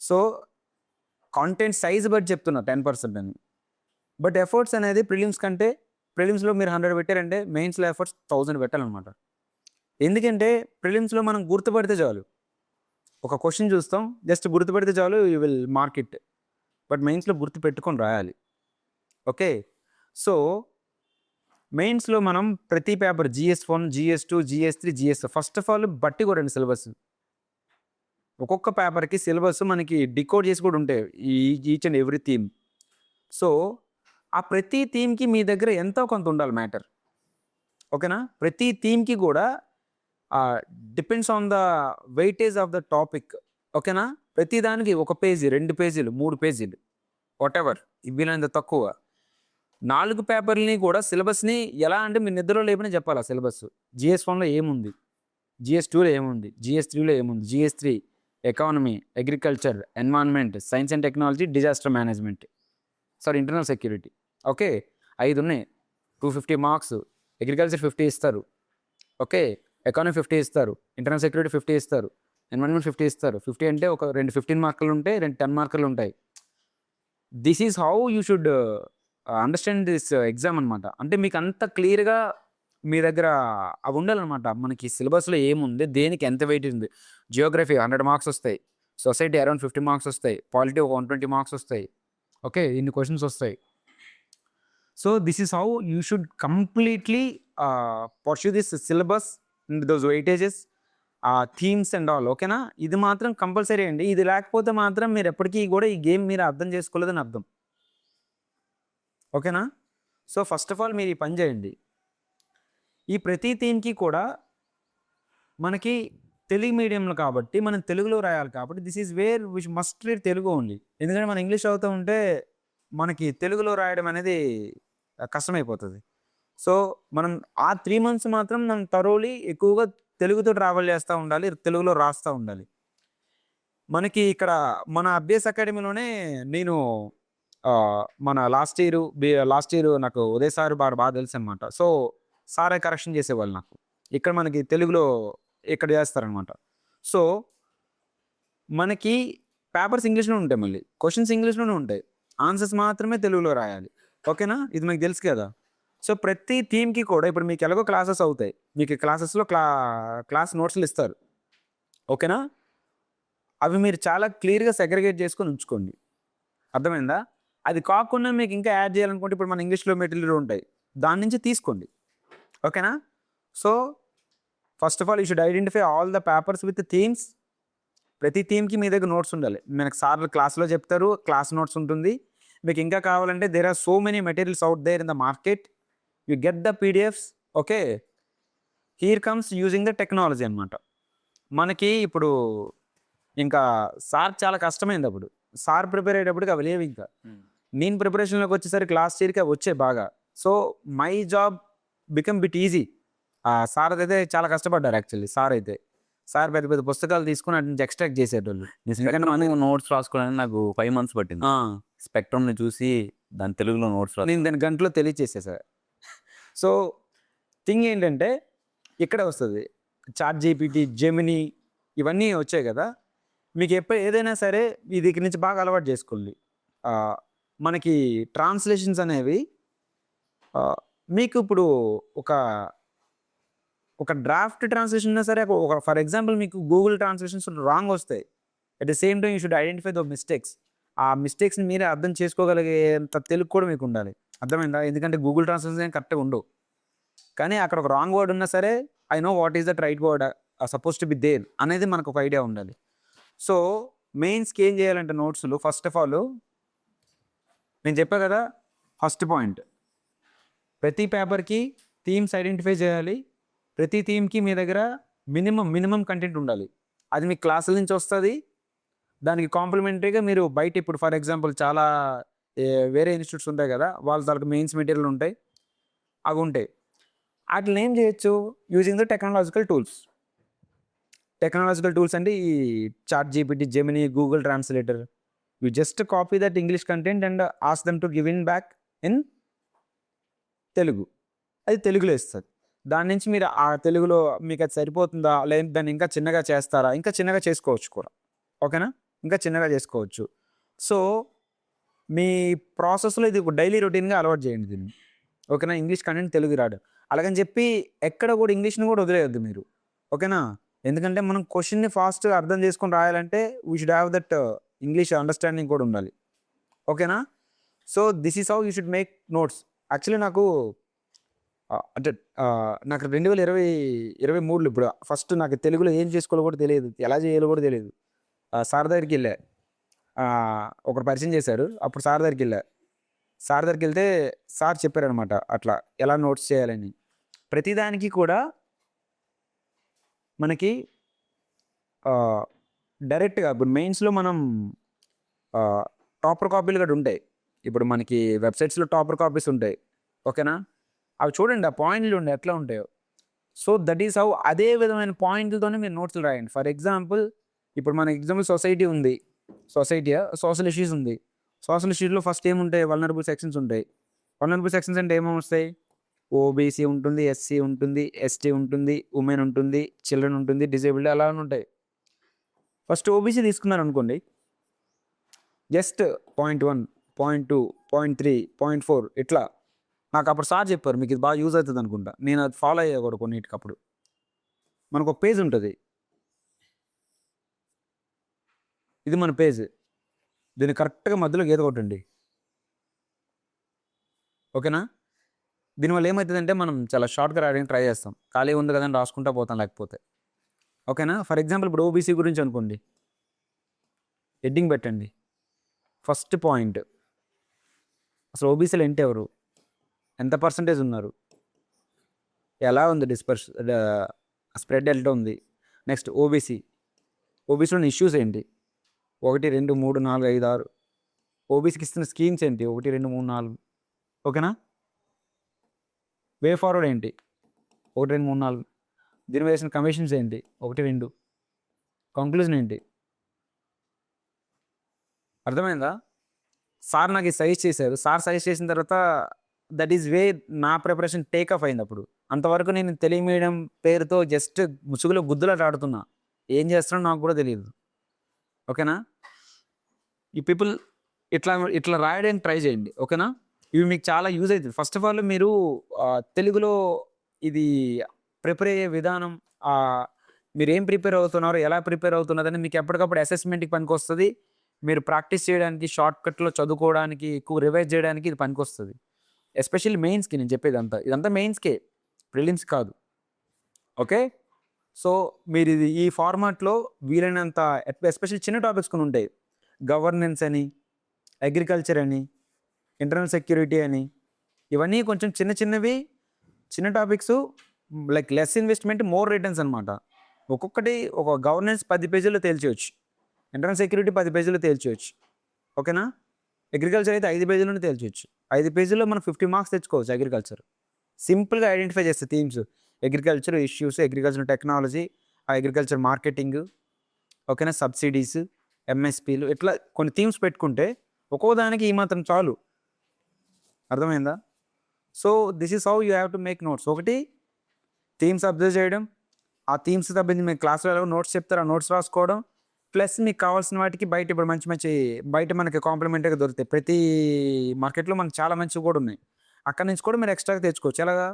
సో కాంటెంట్ సైజ్ బట్టి చెప్తున్నా 10% అని. బట్ ఎఫర్ట్స్ అనేది ప్రిలిమ్స్ కంటే, ప్రిలిమ్స్లో మీరు 100 పెట్టారంటే మెయిన్స్లో ఎఫర్ట్స్ 1000 పెట్టాలన్నమాట. ఎందుకంటే ప్రిలిమ్స్లో మనం గుర్తుపడితే చాలు, ఒక క్వశ్చన్ చూస్తాం, జస్ట్ గుర్తుపెడితే చాలు, you will mark it. But మెయిన్స్లో గుర్తు పెట్టుకొని రాయాలి. ఓకే, సో మెయిన్స్లో మనం ప్రతి paper GS1, GS2, GS3, GS first of all బట్టి కొడండి సిలబస్. ఒక్కొక్క పేపర్కి సిలబస్ మనకి డికోడ్ చేసి కూడా ఉంటాయి, each and every theme. So ఆ ప్రతి థీమ్కి మీ దగ్గర ఎంతో కొంత ఉండాలి మ్యాటర్. ఓకేనా? ప్రతి థీమ్కి కూడా depends on the weightage of the topic. ఓకేనా? ప్రతి దానికి 1 పేజీ, 2 పేజీలు, 3 పేజీలు, వాట్ ఎవర్, వీలైనంత తక్కువ. 4 పేపర్లని కూడా సిలబస్ని ఎలా అంటే మీరు నిద్రలో లేపనే చెప్పాలి. ఆ సిలబస్ GS1లో ఏముంది, GS2లో ఏముంది, GS3లో ఏముంది, GS3 economy, agriculture, environment, science and technology, disaster management, internal security. Okay, 5 ఉన్నాయి, 250 marks. అగ్రికల్చర్ 50 ఇస్తారు. ఓకే, ఎకానమీ 50 ఇస్తారు, ఇంటర్నల్ సెక్యూరిటీ 50 ఇస్తారు, ఎన్విరాన్మెంట్ 50 ఇస్తారు. 50 అంటే ఒక 2 15 మార్కులు ఉంటాయి, 2 10 మార్కులు ఉంటాయి. This is how you should understand this exam అనమాట. అంటే మీకు అంత క్లియర్గా మీ దగ్గర అవి ఉండాలన్నమాట. మనకి సిలబస్లో ఏముంది, దేనికి ఎంత వెయిట్ ఉంది. జియోగ్రఫీ 100 marks వస్తాయి, సొసైటీ అరౌండ్ 50 marks వస్తాయి, పాలిటీ 120 marks వస్తాయి. ఓకే, ఇన్ని క్వశ్చన్స్ వస్తాయి. So this is how you should completely pursue this syllabus, those weightages, themes and all. ఓకేనా? ఇది మాత్రం కంపల్సరీ అండి. ఇది లేకపోతే మాత్రం మీరు ఎప్పటికీ కూడా ఈ గేమ్ మీరు అర్థం చేసుకోలేదని అర్థం. ఓకేనా? సో ఫస్ట్ ఆఫ్ ఆల్ మీరు ఈ పని చేయండి. ఈ ప్రతి థీమ్కి కూడా మనకి తెలుగు మీడియంలో కాబట్టి మనం తెలుగులో రాయాలి కాబట్టి this is where which must read Telugu only. ఎందుకంటే మనం ఇంగ్లీష్ చదువుతూ ఉంటే మనకి తెలుగులో రాయడం అనేది కష్టమైపోతుంది. సో మనం ఆ 3 months మాత్రం మనం థరోలీ ఎక్కువగా తెలుగుతో ట్రావెల్ చేస్తూ ఉండాలి, తెలుగులో రాస్తూ ఉండాలి. మనకి ఇక్కడ మన అభ్యాస్ అకాడమీలోనే నేను మన లాస్ట్ ఇయర్ నాకు ఉదయ్ సార్ బాగా తెలుసు అనమాట. సో సారే కరెక్షన్ చేసేవాళ్ళు నాకు. ఇక్కడ మనకి తెలుగులో ఇక్కడ చేస్తారనమాట. సో మనకి పేపర్స్ ఇంగ్లీష్లో ఉంటాయి, మళ్ళీ క్వశ్చన్స్ ఇంగ్లీష్లోనే ఉంటాయి, ఆన్సర్స్ మాత్రమే తెలుగులో రాయాలి. ఓకేనా? ఇది మీకు తెలుసు కదా. సో ప్రతి థీమ్కి కూడా ఇప్పుడు మీకు ఎలాగో క్లాసెస్ అవుతాయి, మీకు క్లాసెస్లో క్లాస్ నోట్స్లు ఇస్తారు. ఓకేనా? అవి మీరు చాలా క్లియర్గా సెగ్రిగేట్ చేసుకొని ఉంచుకోండి. అర్థమైందా? అది కాకుండా మీకు ఇంకా యాడ్ చేయాలనుకుంటే ఇప్పుడు మన ఇంగ్లీష్లో మెటీరియల్ ఉంటాయి, దాని నుంచి తీసుకోండి. ఓకేనా? So first of all you should identify all the papers with themes. ప్రతి థీమ్కి మీ దగ్గర నోట్స్ ఉండాలి. మనకు సార్లు క్లాస్లో చెప్తారు, క్లాస్ నోట్స్ ఉంటుంది. మీకు ఇంకా కావాలంటే there are so many materials out there in the market, you get the PDFs. Okay, here comes using the technology అనమాట. మనకి ఇప్పుడు ఇంకా సార్ చాలా కష్టమైంది. అప్పుడు సార్ ప్రిపేర్ అయ్యేటప్పటికి అవి లేవు. ఇంకా నేను ప్రిపరేషన్లోకి వచ్చేసరికి లాస్ట్ ఇయర్కి అవి వచ్చాయి బాగా. So my job become bit easy. Sir అయితే చాలా కష్టపడ్డారు యాక్చువల్లీ. సార్ పెద్ద పెద్ద పుస్తకాలు తీసుకుని అటు నుంచి ఎక్స్ట్రాక్ట్ చేసేటోళ్ళు. నిజంగా మనం నోట్స్ రాసుకోవడానికి నాకు 5 months పట్టింది. స్పెక్ట్రమ్ని చూసి దాని తెలుగులో నోట్స్ నేను దాని గంటలో తెలియచేసా. సో థింగ్ ఏంటంటే ఇక్కడే వస్తుంది చాట్ జీపీటీ, జెమినీ ఇవన్నీ వచ్చాయి కదా. మీకు ఏదైనా సరే ఈ దగ్గర నుంచి బాగా అలవాటు చేసుకోండి. మనకి ట్రాన్స్లేషన్స్ అనేవి మీకు ఇప్పుడు ఒక డ్రాఫ్ట్ ట్రాన్స్లేషన్ ఉన్నా సరే, ఒక ఫర్ ఎగ్జాంపుల్ మీకు గూగుల్ ట్రాన్స్లేషన్స్ రాంగ్ వస్తాయి. At the same time you should identify the mistakes. ఆ మిస్టేక్స్ని మీరే అర్థం చేసుకోగలిగేంత తెలుగు కూడా మీకు ఉండాలి. అర్థమైందా? ఎందుకంటే గూగుల్ ట్రాన్స్లేషన్ కరెక్ట్గా ఉండవు, కానీ అక్కడ ఒక రాంగ్ వర్డ్ ఉన్నా సరే I know what is that right word suppose to be there అనేది మనకు ఒక ఐడియా ఉండాలి. సో మెయిన్స్కి ఏం చేయాలంటే నోట్స్లో ఫస్ట్ ఆఫ్ ఆల్ నేను చెప్పా కదా, ఫస్ట్ పాయింట్ ప్రతి పేపర్కి థీమ్స్ ఐడెంటిఫై చేయాలి. ప్రతి థీమ్కి మీ దగ్గర మినిమం కంటెంట్ ఉండాలి. అది మీ క్లాసుల నుంచి వస్తుంది. దానికి కాంప్లిమెంటరీగా మీరు బయట ఇప్పుడు ఫర్ ఎగ్జాంపుల్ చాలా వేరే ఇన్స్టిట్యూట్స్ ఉంటాయి కదా, వాళ్ళ తాలూకు మెయిన్స్ మెటీరియల్ ఉంటాయి, అవి ఉంటాయి. వాటిని ఏం చేయొచ్చు యూజింగ్ ద టెక్నాలజికల్ టూల్స్ అంటే ఈ chat GPT, Gemini, Google translator. You just copy that English content and ask them to give in back in Telugu. అది తెలుగులో ఇస్తుంది. దాని నుంచి మీరు ఆ తెలుగులో మీకు అది సరిపోతుందా, లేదా దాన్ని ఇంకా చిన్నగా చేస్తారా, ఇంకా చిన్నగా చేసుకోవచ్చు కూడా. ఓకేనా? ఇంకా చిన్నగా చేసుకోవచ్చు. సో మీ ప్రాసెస్లో ఇది డైలీ రొటీన్గా అలవాటు చేయండి దీన్ని. ఓకేనా? ఇంగ్లీష్ కంటెంట్ తెలుగు రాడు అలాగని చెప్పి ఎక్కడ కూడా ఇంగ్లీష్ని కూడా వదిలేయద్దు మీరు. ఓకేనా? ఎందుకంటే మనం క్వశ్చన్ని ఫాస్ట్గా అర్థం చేసుకొని రాయాలంటే we should have that English understanding కూడా ఉండాలి. ఓకేనా? So this is how you should make notes. Actually నాకు 2023లో ఇప్పుడు ఫస్ట్ నాకు తెలుగులో ఏం చేసుకోవాలో కూడా తెలియదు, ఎలా చేయాలో కూడా తెలియదు. సార్ దగ్గరికి వెళ్ళా, ఒకరు పరిచయం చేశారు. అప్పుడు సార్ దగ్గరికి వెళ్తే సార్ చెప్పారనమాట అట్లా ఎలా నోట్స్ చేయాలని. ప్రతిదానికి కూడా మనకి డైరెక్ట్గా ఇప్పుడు మెయిన్స్లో మనం టాపర్ కాపీలు కూడా ఉంటాయి. ఇప్పుడు మనకి వెబ్సైట్స్లో టాపర్ కాపీస్ ఉంటాయి. ఓకేనా? అవి చూడండి, ఆ పాయింట్లు ఉండే ఎట్లా ఉంటాయో. సో దట్ ఈస్ హౌ అదే విధమైన పాయింట్లతోనే మీరు నోట్స్లు రాయండి. ఫర్ ఎగ్జాంపుల్ ఇప్పుడు మన ఎగ్జాంపుల్ సొసైటీ ఉంది, సోషల్ ఇష్యూస్ ఉంది. సోషల్ ఇష్యూస్లో ఫస్ట్ ఏముంటాయి? వల్నరబుల్ సెక్షన్స్ ఉంటాయి. వల్నరబుల్ సెక్షన్స్ అంటే ఏమేమి వస్తాయి? ఓబీసీ ఉంటుంది, ఎస్సీ ఉంటుంది, ఎస్టీ ఉంటుంది, ఉమెన్ ఉంటుంది, చిల్డ్రన్ ఉంటుంది, డిజేబుల్డ్ అలా ఉంటాయి. ఫస్ట్ ఓబీసీ తీసుకున్నారు అనుకోండి, జస్ట్ 0.1, 0.2, 0.3, 0.4 ఇట్లా. నాకు అప్పుడు సార్ చెప్పారు మీకు ఇది బాగా యూజ్ అవుతుంది అనుకుంటా. నేను అది ఫాలో అయ్యా కూడా కొన్నిటికి. అప్పుడు మనకు ఒక పేజ్ ఉంటుంది, ఇది మన పేజ్. దీన్ని కరెక్ట్గా మధ్యలో గీత కొట్టండి. ఓకేనా? దీనివల్ల ఏమవుతుందంటే మనం చాలా షార్ట్గా రాయడానికి ట్రై చేస్తాం. ఖాళీ ఉంది కదా అని రాసుకుంటా పోతాం లేకపోతే. ఓకేనా? ఫర్ ఎగ్జాంపుల్ ఇప్పుడు ఓబీసీ గురించి అనుకోండి, హెడ్డింగ్ పెట్టండి. ఫస్ట్ పాయింట్, అసలు ఓబీసీలు ఏంటి, ఎవరు, ఎంత పర్సంటేజ్ ఉన్నారు, ఎలా ఉంది స్ప్రెడ్ ఎంత ఉంది. నెక్స్ట్ ఓబీసీలో ఇష్యూస్ ఏంటి, 1, 2, 3, 4, 5, 6. ఓబీసీకి ఇస్తున్న స్కీమ్స్ ఏంటి, 1, 2, 3, 4. ఓకేనా? వే ఫార్వర్డ్ ఏంటి, 1, 2, 3, 4. దీని వేసిన కమిషన్స్ ఏంటి, 1, 2. కంక్లూజన్ ఏంటి. అర్థమైందా? సార్ నాకు సజెస్ట్ చేశారు. సార్ సజెస్ట్ చేసిన తర్వాత దట్ ఈస్ వే నా ప్రిపరేషన్ టేక్ ఆఫ్ అయింది. అప్పుడు అంతవరకు నేను తెలుగు మీడియం పేరుతో జస్ట్ ముసుగులో గుద్దులా ఆడుతున్నా, ఏం చేస్తానో నాకు కూడా తెలియదు. ఓకేనా? ఈ పీపుల్ ఇట్లా రాయడానికి ట్రై చేయండి. ఓకేనా? ఇవి మీకు చాలా యూజ్ అవుతుంది. ఫస్ట్ ఆఫ్ ఆల్ మీరు తెలుగులో ఇది ప్రిపేర్ అయ్యే విధానం, మీరు ఏం ప్రిపేర్ అవుతున్నారో, ఎలా ప్రిపేర్ అవుతున్నదని మీకు ఎప్పటికప్పుడు అసెస్మెంట్కి పనికి వస్తుంది. మీరు ప్రాక్టీస్ చేయడానికి, షార్ట్ కట్లో చదువుకోవడానికి, ఎక్కువ రివైజ్ చేయడానికి ఇది పనికి వస్తుంది. ఎస్పెషల్లీ మెయిన్స్కి నేను చెప్పేది ఇదంతా మెయిన్స్కే, ప్రిలిమ్స్ కాదు. ఓకే? సో మీరు ఇది ఈ ఫార్మాట్లో వీలైనంత ఎస్పెషల్లీ చిన్న టాపిక్స్ కొన్ని ఉంటాయి. గవర్నెన్స్ అని, అగ్రికల్చర్ అని, ఇంటర్నల్ సెక్యూరిటీ అని, ఇవన్నీ కొంచెం చిన్న topics, like less investment more returns అనమాట. ఒక్కొక్కటి ఒక గవర్నెన్స్ 10 పేజీల్లో తేల్చేయచ్చు, ఇంటర్నల్ సెక్యూరిటీ 10 పేజీల్లో తేల్చేయచ్చు. ఓకేనా? అగ్రికల్చర్ అయితే 5 పేజీల్లోనే తేల్చేయచ్చు. 5 పేజీల్లో మనం 50 మార్క్స్ తెచ్చుకోవచ్చు అగ్రికల్చర్. సింపుల్గా ఐడెంటిఫై చేస్తాయి themes. Agriculture issues, agriculture technology, agriculture marketing, ఓకేనా, సబ్సిడీస్, ఎంఎస్పీలు, ఇట్లా కొన్ని థీమ్స్ పెట్టుకుంటే ఒక్కో దానికి ఈ మాత్రం చాలు. అర్థమైందా? So this is how you have to make notes. ఒకటి థీమ్స్ అబ్జర్వ్ చేయడం, ఆ థీమ్స్ తప్పించి మీకు క్లాస్లో నోట్స్ చెప్తారు, ఆ నోట్స్ రాసుకోవడం, ప్లస్ మీకు కావాల్సిన వాటికి బయట ఇప్పుడు మంచి మంచి బయట మనకి కాంప్లిమెంటరీగా దొరుకుతాయి. ప్రతి మార్కెట్లో మనకు చాలా మంచివి కూడా ఉన్నాయి. అక్కడ నుంచి కూడా మీరు ఎక్స్ట్రాగా తెచ్చుకోవచ్చు. ఎలాగా?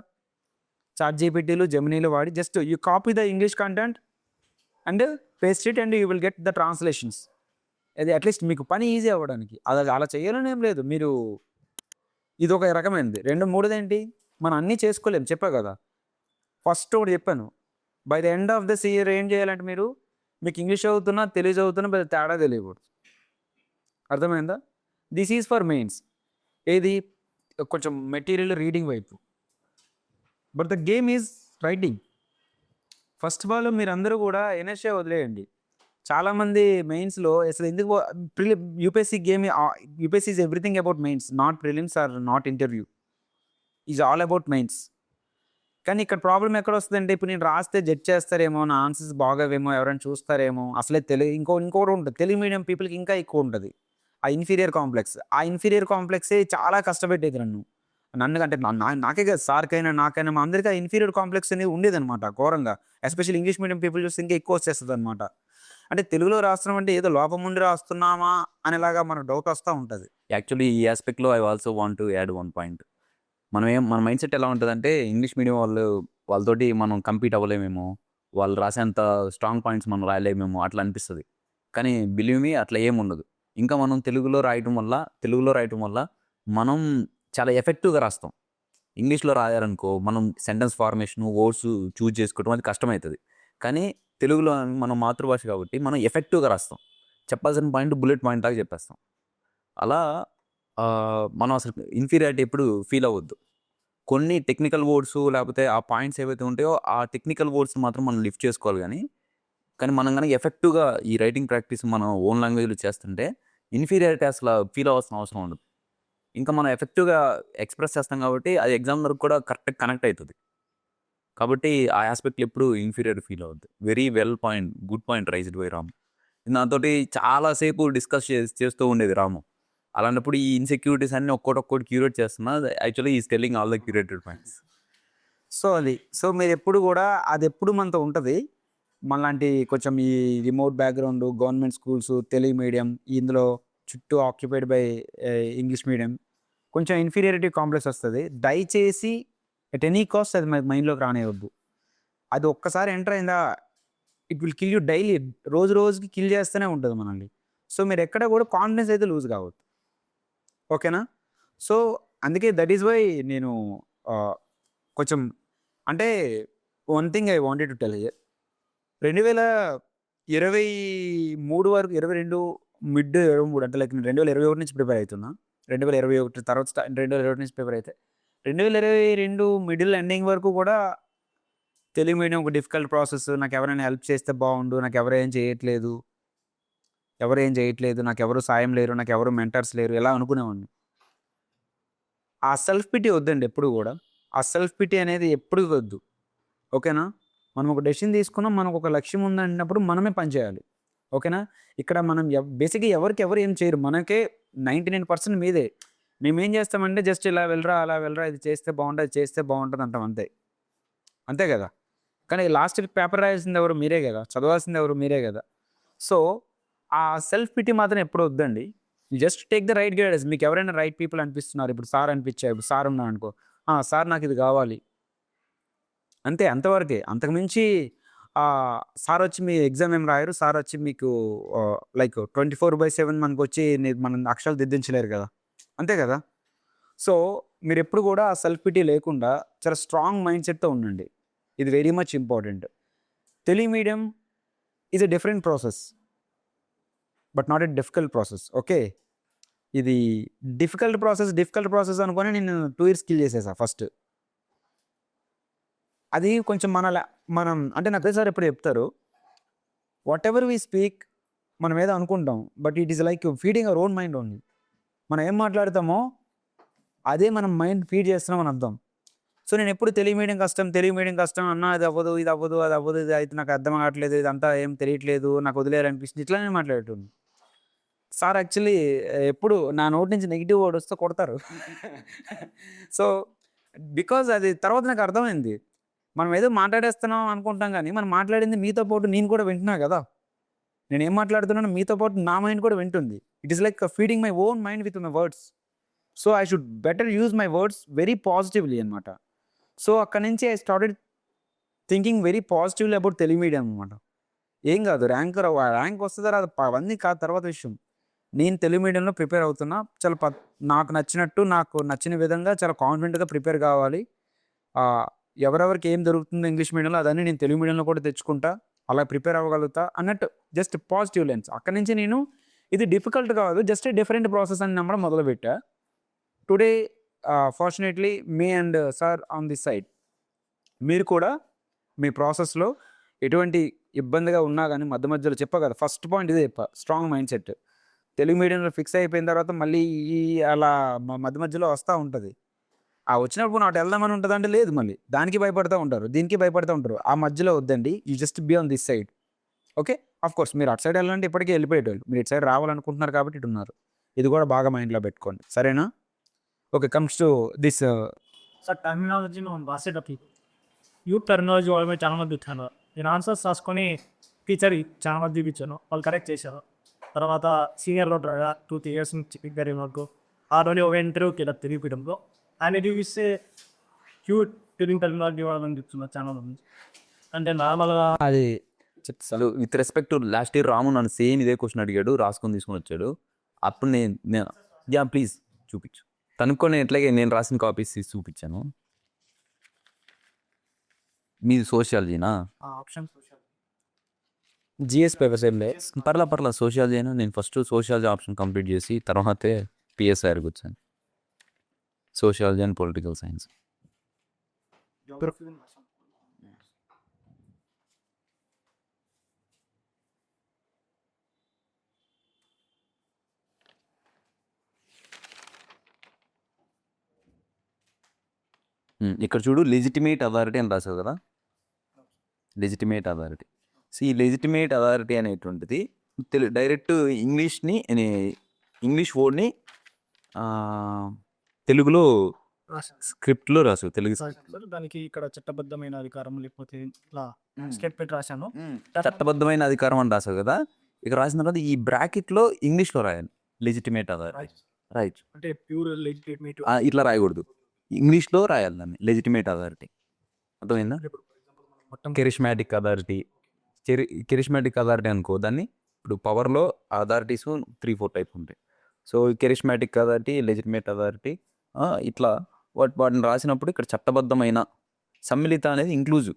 చాట్ జీపీటీలు, జెమినీలు వాడి just you copy the English content and paste it and you will get the translations. అది అట్లీస్ట్ మీకు పని ఈజీ అవ్వడానికి. అది అలా చేయాలని ఏం లేదు. మీరు ఇది ఒక రకమైనది. మూడోది ఏంటి, మనం అన్నీ చేసుకోలేము, చెప్పా కదా. ఫస్ట్ ఒకటి చెప్పాను, by the end of this year ఏం చేయాలంటే మీకు ఇంగ్లీష్ చదువుతున్నా తెలుగు చదువుతున్నా పెద్ద తేడా తెలియకూడదు. అర్థమైందా? This is for mains. ఏది కొంచెం మెటీరియల్ రీడింగ్ వైపు, but the game is writing. First of all మీరు అందరూ కూడా ఎన్ఎస్ఏ వదిలేయండి. చాలామంది మెయిన్స్లో అసలు ఎందుకు UPSC game, UPSC is everything about mains, not prelims or not interview, is all about mains. కానీ ఇక్కడ ప్రాబ్లం ఎక్కడ వస్తుందంటే, ఇప్పుడు నేను రాస్తే జడ్జ్ చేస్తారేమో, నా ఆన్సర్స్ బాగావేమో, ఎవరైనా చూస్తారేమో, అసలే ఇంకోటి ఉంటుంది, తెలుగు మీడియం పీపుల్కి ఇంకా ఎక్కువ ఉంటుంది ఆ ఇన్ఫీరియర్ కాంప్లెక్స్. ఆ ఇన్ఫీరియర్ కాంప్లెక్సే చాలా కష్టపెట్టేది నన్ను అంటే నాకే కదా, సార్కైనా నాకైనా మా అందరికీ ఆ ఇన్ఫీరియర్ కాంప్లెక్స్ అనేది ఉండేదన్నమాట ఘోరంగా. ఎస్పెషల్లీ ఇంగ్లీష్ మీడియం పీపుల్ చూస్తే ఇంకా ఎక్కువ వచ్చేస్తుంది అనమాట. అంటే తెలుగులో రాస్తున్నాం అంటే ఏదో లోపం ఉండి రాస్తున్నామా అనేలాగా మనకు డౌట్ వస్తూ ఉంటుంది. యాక్చువల్లీ ఈ ఆస్పెక్ట్లో I also want to add one point. మన మైండ్ సెట్ ఎలా ఉంటుందంటే, ఇంగ్లీష్ మీడియం వాళ్ళతోటి మనం కంపీట్ అవ్వలేమేమో, వాళ్ళు రాసేంత స్ట్రాంగ్ పాయింట్స్ మనం రాయలేమేమో అట్లా అనిపిస్తుంది. కానీ బిలీవ్ మీ అట్లా ఏమి ఉండదు. ఇంకా మనం తెలుగులో రాయటం వల్ల మనం చాలా ఎఫెక్టివ్గా రాస్తాం. ఇంగ్లీష్లో రాయాలనుకో మనం సెంటెన్స్ ఫార్మేషన్, వర్డ్స్ చూజ్ చేసుకోవడం అది కష్టమవుతుంది. కానీ తెలుగులో మనం మాతృభాష కాబట్టి మనం ఎఫెక్టివ్గా రాస్తాం. చెప్పాల్సిన పాయింట్ బుల్లెట్ పాయింట్ లాగా చెప్పేస్తాం. అలా మనం అసలు ఇన్ఫీరియారిటీ ఎప్పుడు ఫీల్ అవ్వద్దు. కొన్ని టెక్నికల్ వర్డ్స్ లేకపోతే ఆ పాయింట్స్ ఏవైతే ఉంటాయో ఆ టెక్నికల్ వర్డ్స్ మాత్రం మనం లిఫ్ట్ చేసుకోవాలి. కానీ మనం కనుక ఎఫెక్టివ్గా ఈ రైటింగ్ ప్రాక్టీస్ మనం ఓన్ లాంగ్వేజ్లో చేస్తుంటే ఇన్ఫీరియారిటీ అసలు ఫీల్ అవ్వాల్సిన అవసరం ఉండదు. ఇంకా మనం ఎఫెక్టివ్గా ఎక్స్ప్రెస్ చేస్తాం కాబట్టి అది ఎగ్జామినర్ కూడా కరెక్ట్గా కనెక్ట్ అవుతుంది. కాబట్టి ఆ ఆస్పెక్ట్లో ఎప్పుడు ఇన్ఫీరియర్ ఫీల్ అవుద్ది. Very well point, good point raised by Ramu. నాతోటి చాలాసేపు డిస్కస్ చేస్తూ ఉండేది రాము. అలాంటప్పుడు ఈ ఇన్సెక్యూరిటీస్ అన్ని ఒక్కొక్కటి క్యూరేట్ చేస్తున్నా. Actually is telling all the curated points. So మీరు ఎప్పుడు కూడా అది ఎప్పుడు మనతో ఉంటుంది. మనలాంటి కొంచెం ఈ remote background, government schools, Telugu medium, ఇందులో చుట్టూ ఆక్యుపైడ్ బై ఇంగ్లీష్ మీడియం, కొంచెం ఇన్ఫీరియారిటీ కాంప్లెక్స్ వస్తుంది. దయచేసి ఎట్ ఎనీ కాస్ట్ అది మైండ్లోకి రానివ్వద్దు. అది ఒక్కసారి ఎంటర్ అయిందా it will kill you daily, రోజుకి కిల్ చేస్తూనే ఉంటుంది మనల్ని. సో మీరు ఎక్కడ కూడా కాన్ఫిడెన్స్ అయితే లూజ్ కావద్దు. ఓకేనా? సో అందుకే దట్ ఈస్ వై నేను కొంచెం అంటే one thing I wanted to tell here. 2023 వరకు 22 మిడ్ 23 అంటే లైక్ నేను 2021 నుంచి ప్రిపేర్ అవుతున్నా. 2021 తర్వాత 2021 నుంచి ప్రిపేర్ అయితే 2022 మిడిల్ ఎండింగ్ వరకు కూడా తెలుగు మీడియం ఒక డిఫికల్ట్ ప్రాసెస్. నాకు ఎవరైనా హెల్ప్ చేస్తే బాగుండు, నాకు ఎవరు ఏం చేయట్లేదు, నాకు ఎవరు సాయం లేరు, నాకు ఎవరు మెంటర్స్ లేరు, ఇలా అనుకునేవాడిని. ఆ సెల్ఫ్ పిటీ వద్దండి ఎప్పుడు కూడా. ఆ సెల్ఫ్ పిటీ అనేది ఎప్పుడు వద్దు. ఓకేనా? మనం ఒక డెసిషన్ తీసుకున్నాం, మనకు ఒక లక్ష్యం ఉందన్నప్పుడు మనమే పనిచేయాలి. ఓకేనా? ఇక్కడ మనం బేసిక్గా ఎవరు ఏం చేయరు, మనకే 99% మీదే. మేమేం చేస్తామంటే జస్ట్ ఇలా వెళ్ళరా అలా వెళ్ళరా, ఇది చేస్తే బాగుంటుంది అంటాం, అంతే కదా. కానీ లాస్ట్కి పేపర్ రాయాల్సింది ఎవరు? మీరే కదా. చదవాల్సింది ఎవరు? మీరే కదా. సో ఆ సెల్ఫ్ పిటీ మాత్రం ఎప్పుడు వద్దండి. Just take the right guidance. మీకు ఎవరైనా రైట్ పీపుల్ అనిపిస్తున్నారు, ఇప్పుడు సార్ అనిపించారు, ఇప్పుడు సార్ ఉన్నాను అనుకో, సార్ నాకు ఇది కావాలి, అంతే, అంతవరకే. అంతకుమించి సార్ వచ్చి మీ ఎగ్జామ్ ఏం రాయరు, సార్ వచ్చి మీకు లైక్ 24/7 మనకు వచ్చి మన అక్షరాలు దిద్దించలేరు కదా, అంతే కదా. సో మీరు ఎప్పుడు కూడా ఆ సెల్ఫ్ పిటీ లేకుండా చాలా స్ట్రాంగ్ మైండ్ సెట్తో ఉండండి. ఇది very much important. Telugu medium is a different process but not a difficult process. Okay, ఇది డిఫికల్ట్ ప్రాసెస్ అనుకొని నేను 2 years కిల్ చేసేసా ఫస్ట్. అది కొంచెం మనం అంటే నాకు సార్ ఎప్పుడు చెప్తారు, వాట్ ఎవర్ వీ స్పీక్ మనం ఏదో అనుకుంటాం, but it is like feeding our own mind only. మనం ఏం మాట్లాడతామో అదే మనం మైండ్ ఫీడ్ చేస్తున్నాం అని అర్థం. సో నేను ఎప్పుడు తెలుగు మీడియం కష్టం అన్న, అది అవ్వదు ఇది అవ్వదు అది అవ్వదు, ఇది అయితే నాకు అర్థం కావట్లేదు, ఇదంతా ఏం తెలియట్లేదు, నాకు వదిలేయాలనిపిస్తుంది, ఇట్లానే మాట్లాడేటోడిని. సార్ యాక్చువల్లీ ఎప్పుడు నా నోటి నుంచి నెగిటివ్ వర్డ్ వస్తే కొడతారు. సో బికాజ్ అది తర్వాత నాకు అర్థమైంది, మనం ఏదో మాట్లాడేస్తున్నాం అనుకుంటాం కానీ మనం మాట్లాడింది మీతో పాటు నేను కూడా వింటున్నా కదా. నేను ఏం మాట్లాడుతున్నాను మీతో పాటు నా మైండ్ కూడా వింటుంది. It is like feeding my own mind with my words. So I should better use my words very positively అనమాట. సో అక్కడ నుంచి I started thinking very positively about Telugu medium అనమాట. ఏం కాదు, ర్యాంక్ వస్తుందా రాదు అవన్నీ కాదు, తర్వాత విషయం. నేను తెలుగు మీడియంలో ప్రిపేర్ అవుతున్నా, చాలా నాకు నచ్చినట్టు నాకు నచ్చిన విధంగా చాలా కాన్ఫిడెంట్గా ప్రిపేర్ కావాలి. ఎవరెవరికి ఏం దొరుకుతుందో ఇంగ్లీష్ మీడియంలో అదన్నీ నేను తెలుగు మీడియంలో కూడా తెచ్చుకుంటా, అలా ప్రిపేర్ అవ్వగలుగుతా అన్నట్టు జస్ట్ పాజిటివ్ లెన్స్. అక్కడి నుంచి నేను ఇది డిఫికల్ట్ కాదు, జస్ట్ డిఫరెంట్ ప్రాసెస్ అని నమ్మడం మొదలుపెట్టా. Today fortunately me and sir on this side, మీరు కూడా మీ ప్రాసెస్లో ఎటువంటి ఇబ్బందిగా ఉన్నా కానీ మధ్య మధ్యలో చెప్పా కదా, ఫస్ట్ పాయింట్ ఇదే చెప్పా, స్ట్రాంగ్ మైండ్ సెట్. తెలుగు మీడియంలో ఫిక్స్ అయిపోయిన తర్వాత మళ్ళీ అలా మధ్య మధ్యలో వస్తూ ఉంటుంది. వచ్చినప్పుడు నాకు వెళ్దామని ఉంటుంది అంటే లేదు, మళ్ళీ దానికి భయపడుతూ ఉంటారు, దీనికి భయపడుతూ ఉంటారు. ఆ మధ్యలో వద్దండి, you just be on this side. Okay, of course మీరు అటు సైడ్ వెళ్ళాలంటే ఇప్పటికే వెళ్ళిపోయేటోళ్ళు, మీరు ఇటు సైడ్ రావాలనుకుంటున్నారు కాబట్టి ఇటు ఉన్నారు. ఇది కూడా బాగా మైండ్లో పెట్టుకోండి, సరేనా? Okay, comes to this. Sir టర్మినాలజీని మనం రాసేటప్పుడు యూత్ టర్మినాలజీ వాళ్ళ మీద చాలా మంది వచ్చాను. నేను ఆన్సర్స్ రాసుకొని టీచర్ చాలా మంది చూపించాను, వాళ్ళు కరెక్ట్ చేశారు. తర్వాత సీనియర్లో 2-3 years నుంచి పిగ్గర్ నాకు ఆ రోజు ఒక ఇంటర్వ్యూకి ఇలా తిరిగిపోవడంలో ఆయన చూపిస్తే క్యూట్ ట్యూరింగ్ టర్మినాలజీ వాళ్ళని చెప్తున్నారు చాలా మంది. అంటే నార్మల్గా అది అసలు with respect to last year Ramu నన్ను సేమ్ ఇదే క్వశ్చన్ అడిగాడు, రాసుకొని తీసుకొని వచ్చాడు. అప్పుడు నేను యా ప్లీజ్ చూపించు కనుక్కొని, ఎట్లాగే నేను రాసిన కాపీస్ తీసి చూపించాను. మీది సోషియాలజీనా? ఆప్షన్ జిఎస్ పేపర్స్ ఏం లేదు, పర్లా సోషియాలజీ అయినా. నేను ఫస్ట్ సోషియాలజీ ఆప్షన్ కంప్లీట్ చేసి తర్వాతే పిఎస్ఐఆర్కి వచ్చాను, సోషియాలజీ అండ్ పొలిటికల్ సైన్స్. ఇక్కడ చూడు, లెజిటిమేట్ అథారిటీ అని రాసావు కదా, లెజిటిమేట్ అథారిటీ. సో ఈ లెజిటిమేట్ అథారిటీ అనేటువంటిది డైరెక్ట్ ఇంగ్లీష్ వర్డ్ని తెలుగులో స్క్రిప్ట్లో రాసావు, తెలుగు దానికి ఇక్కడ చట్టబద్ధమైన అధికారం లేకపోతే ఇట్లా స్టెప్ పెట్టి రాశాను. చట్టబద్ధమైన అధికారం అని రాసావు కదా. ఇక్కడ రాసిన తర్వాత ఈ బ్రాకెట్లో ఇంగ్లీష్లో రాయాలి, లెజిటిమేట్ అథారిటీ. రైట్, అంటే ప్యూర్ లెజిటిమేట్ ఇట్లా రాయకూడదు, ఇంగ్లీష్లో రాయాలి దాన్ని, లెజిటిమేట్ అథారిటీ. అర్థమైందా? మొత్తం కెరిష్మాటిక్ అథారిటీ, కెరిష్మాటిక్ అథారిటీ అనుకో దాన్ని. ఇప్పుడు పవర్లో అథారిటీస్ 3-4 టైప్స్ ఉంటాయి. సో కెరిష్మాటిక్ అథారిటీ, లెజిటిమేట్ అథారిటీ, ఇట్లా వాటిని రాసినప్పుడు ఇక్కడ చట్టబద్ధమైన, సమ్మిళిత అనేది ఇంక్లూజివ్,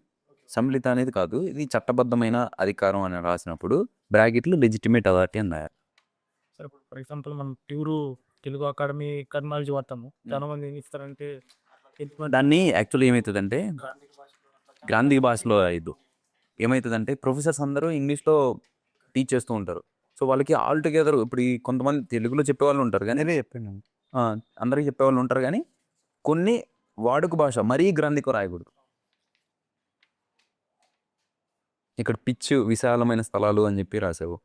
సమ్మిళిత అనేది కాదు, ఇది చట్టబద్ధమైన అధికారం అని రాసినప్పుడు బ్రాకెట్లు లెజిటిమేట్ అథారిటీ అని రాయాలి. సరే, ఫర్ ఎగ్జాంపుల్ మనం ప్యూర్ తెలుగు అకాడమీ టర్మినాలజీ వాడతాము. చాలా మంది ఏం ఇస్తారంటే దాన్ని యాక్చువల్లీ ఏమవుతుందంటే గాంధీ భాషలో ఏమవుతుందంటే ప్రొఫెసర్స్ అందరూ ఇంగ్లీష్లో టీచ్ చేస్తూ ఉంటారు. సో వాళ్ళకి ఆల్ టుగెదర్ ఇప్పుడు ఈ కొంతమంది తెలుగులో చెప్పేవాళ్ళు ఉంటారు కానీ చెప్పాను, అందరికీ చెప్పేవాళ్ళు ఉంటారు కానీ కొన్ని వాడుక భాష మరీ గ్రంథికం రాయకూడదు. ఇక్కడ పిచ్ విశాలమైన స్థలాలు అని చెప్పి రాసావు,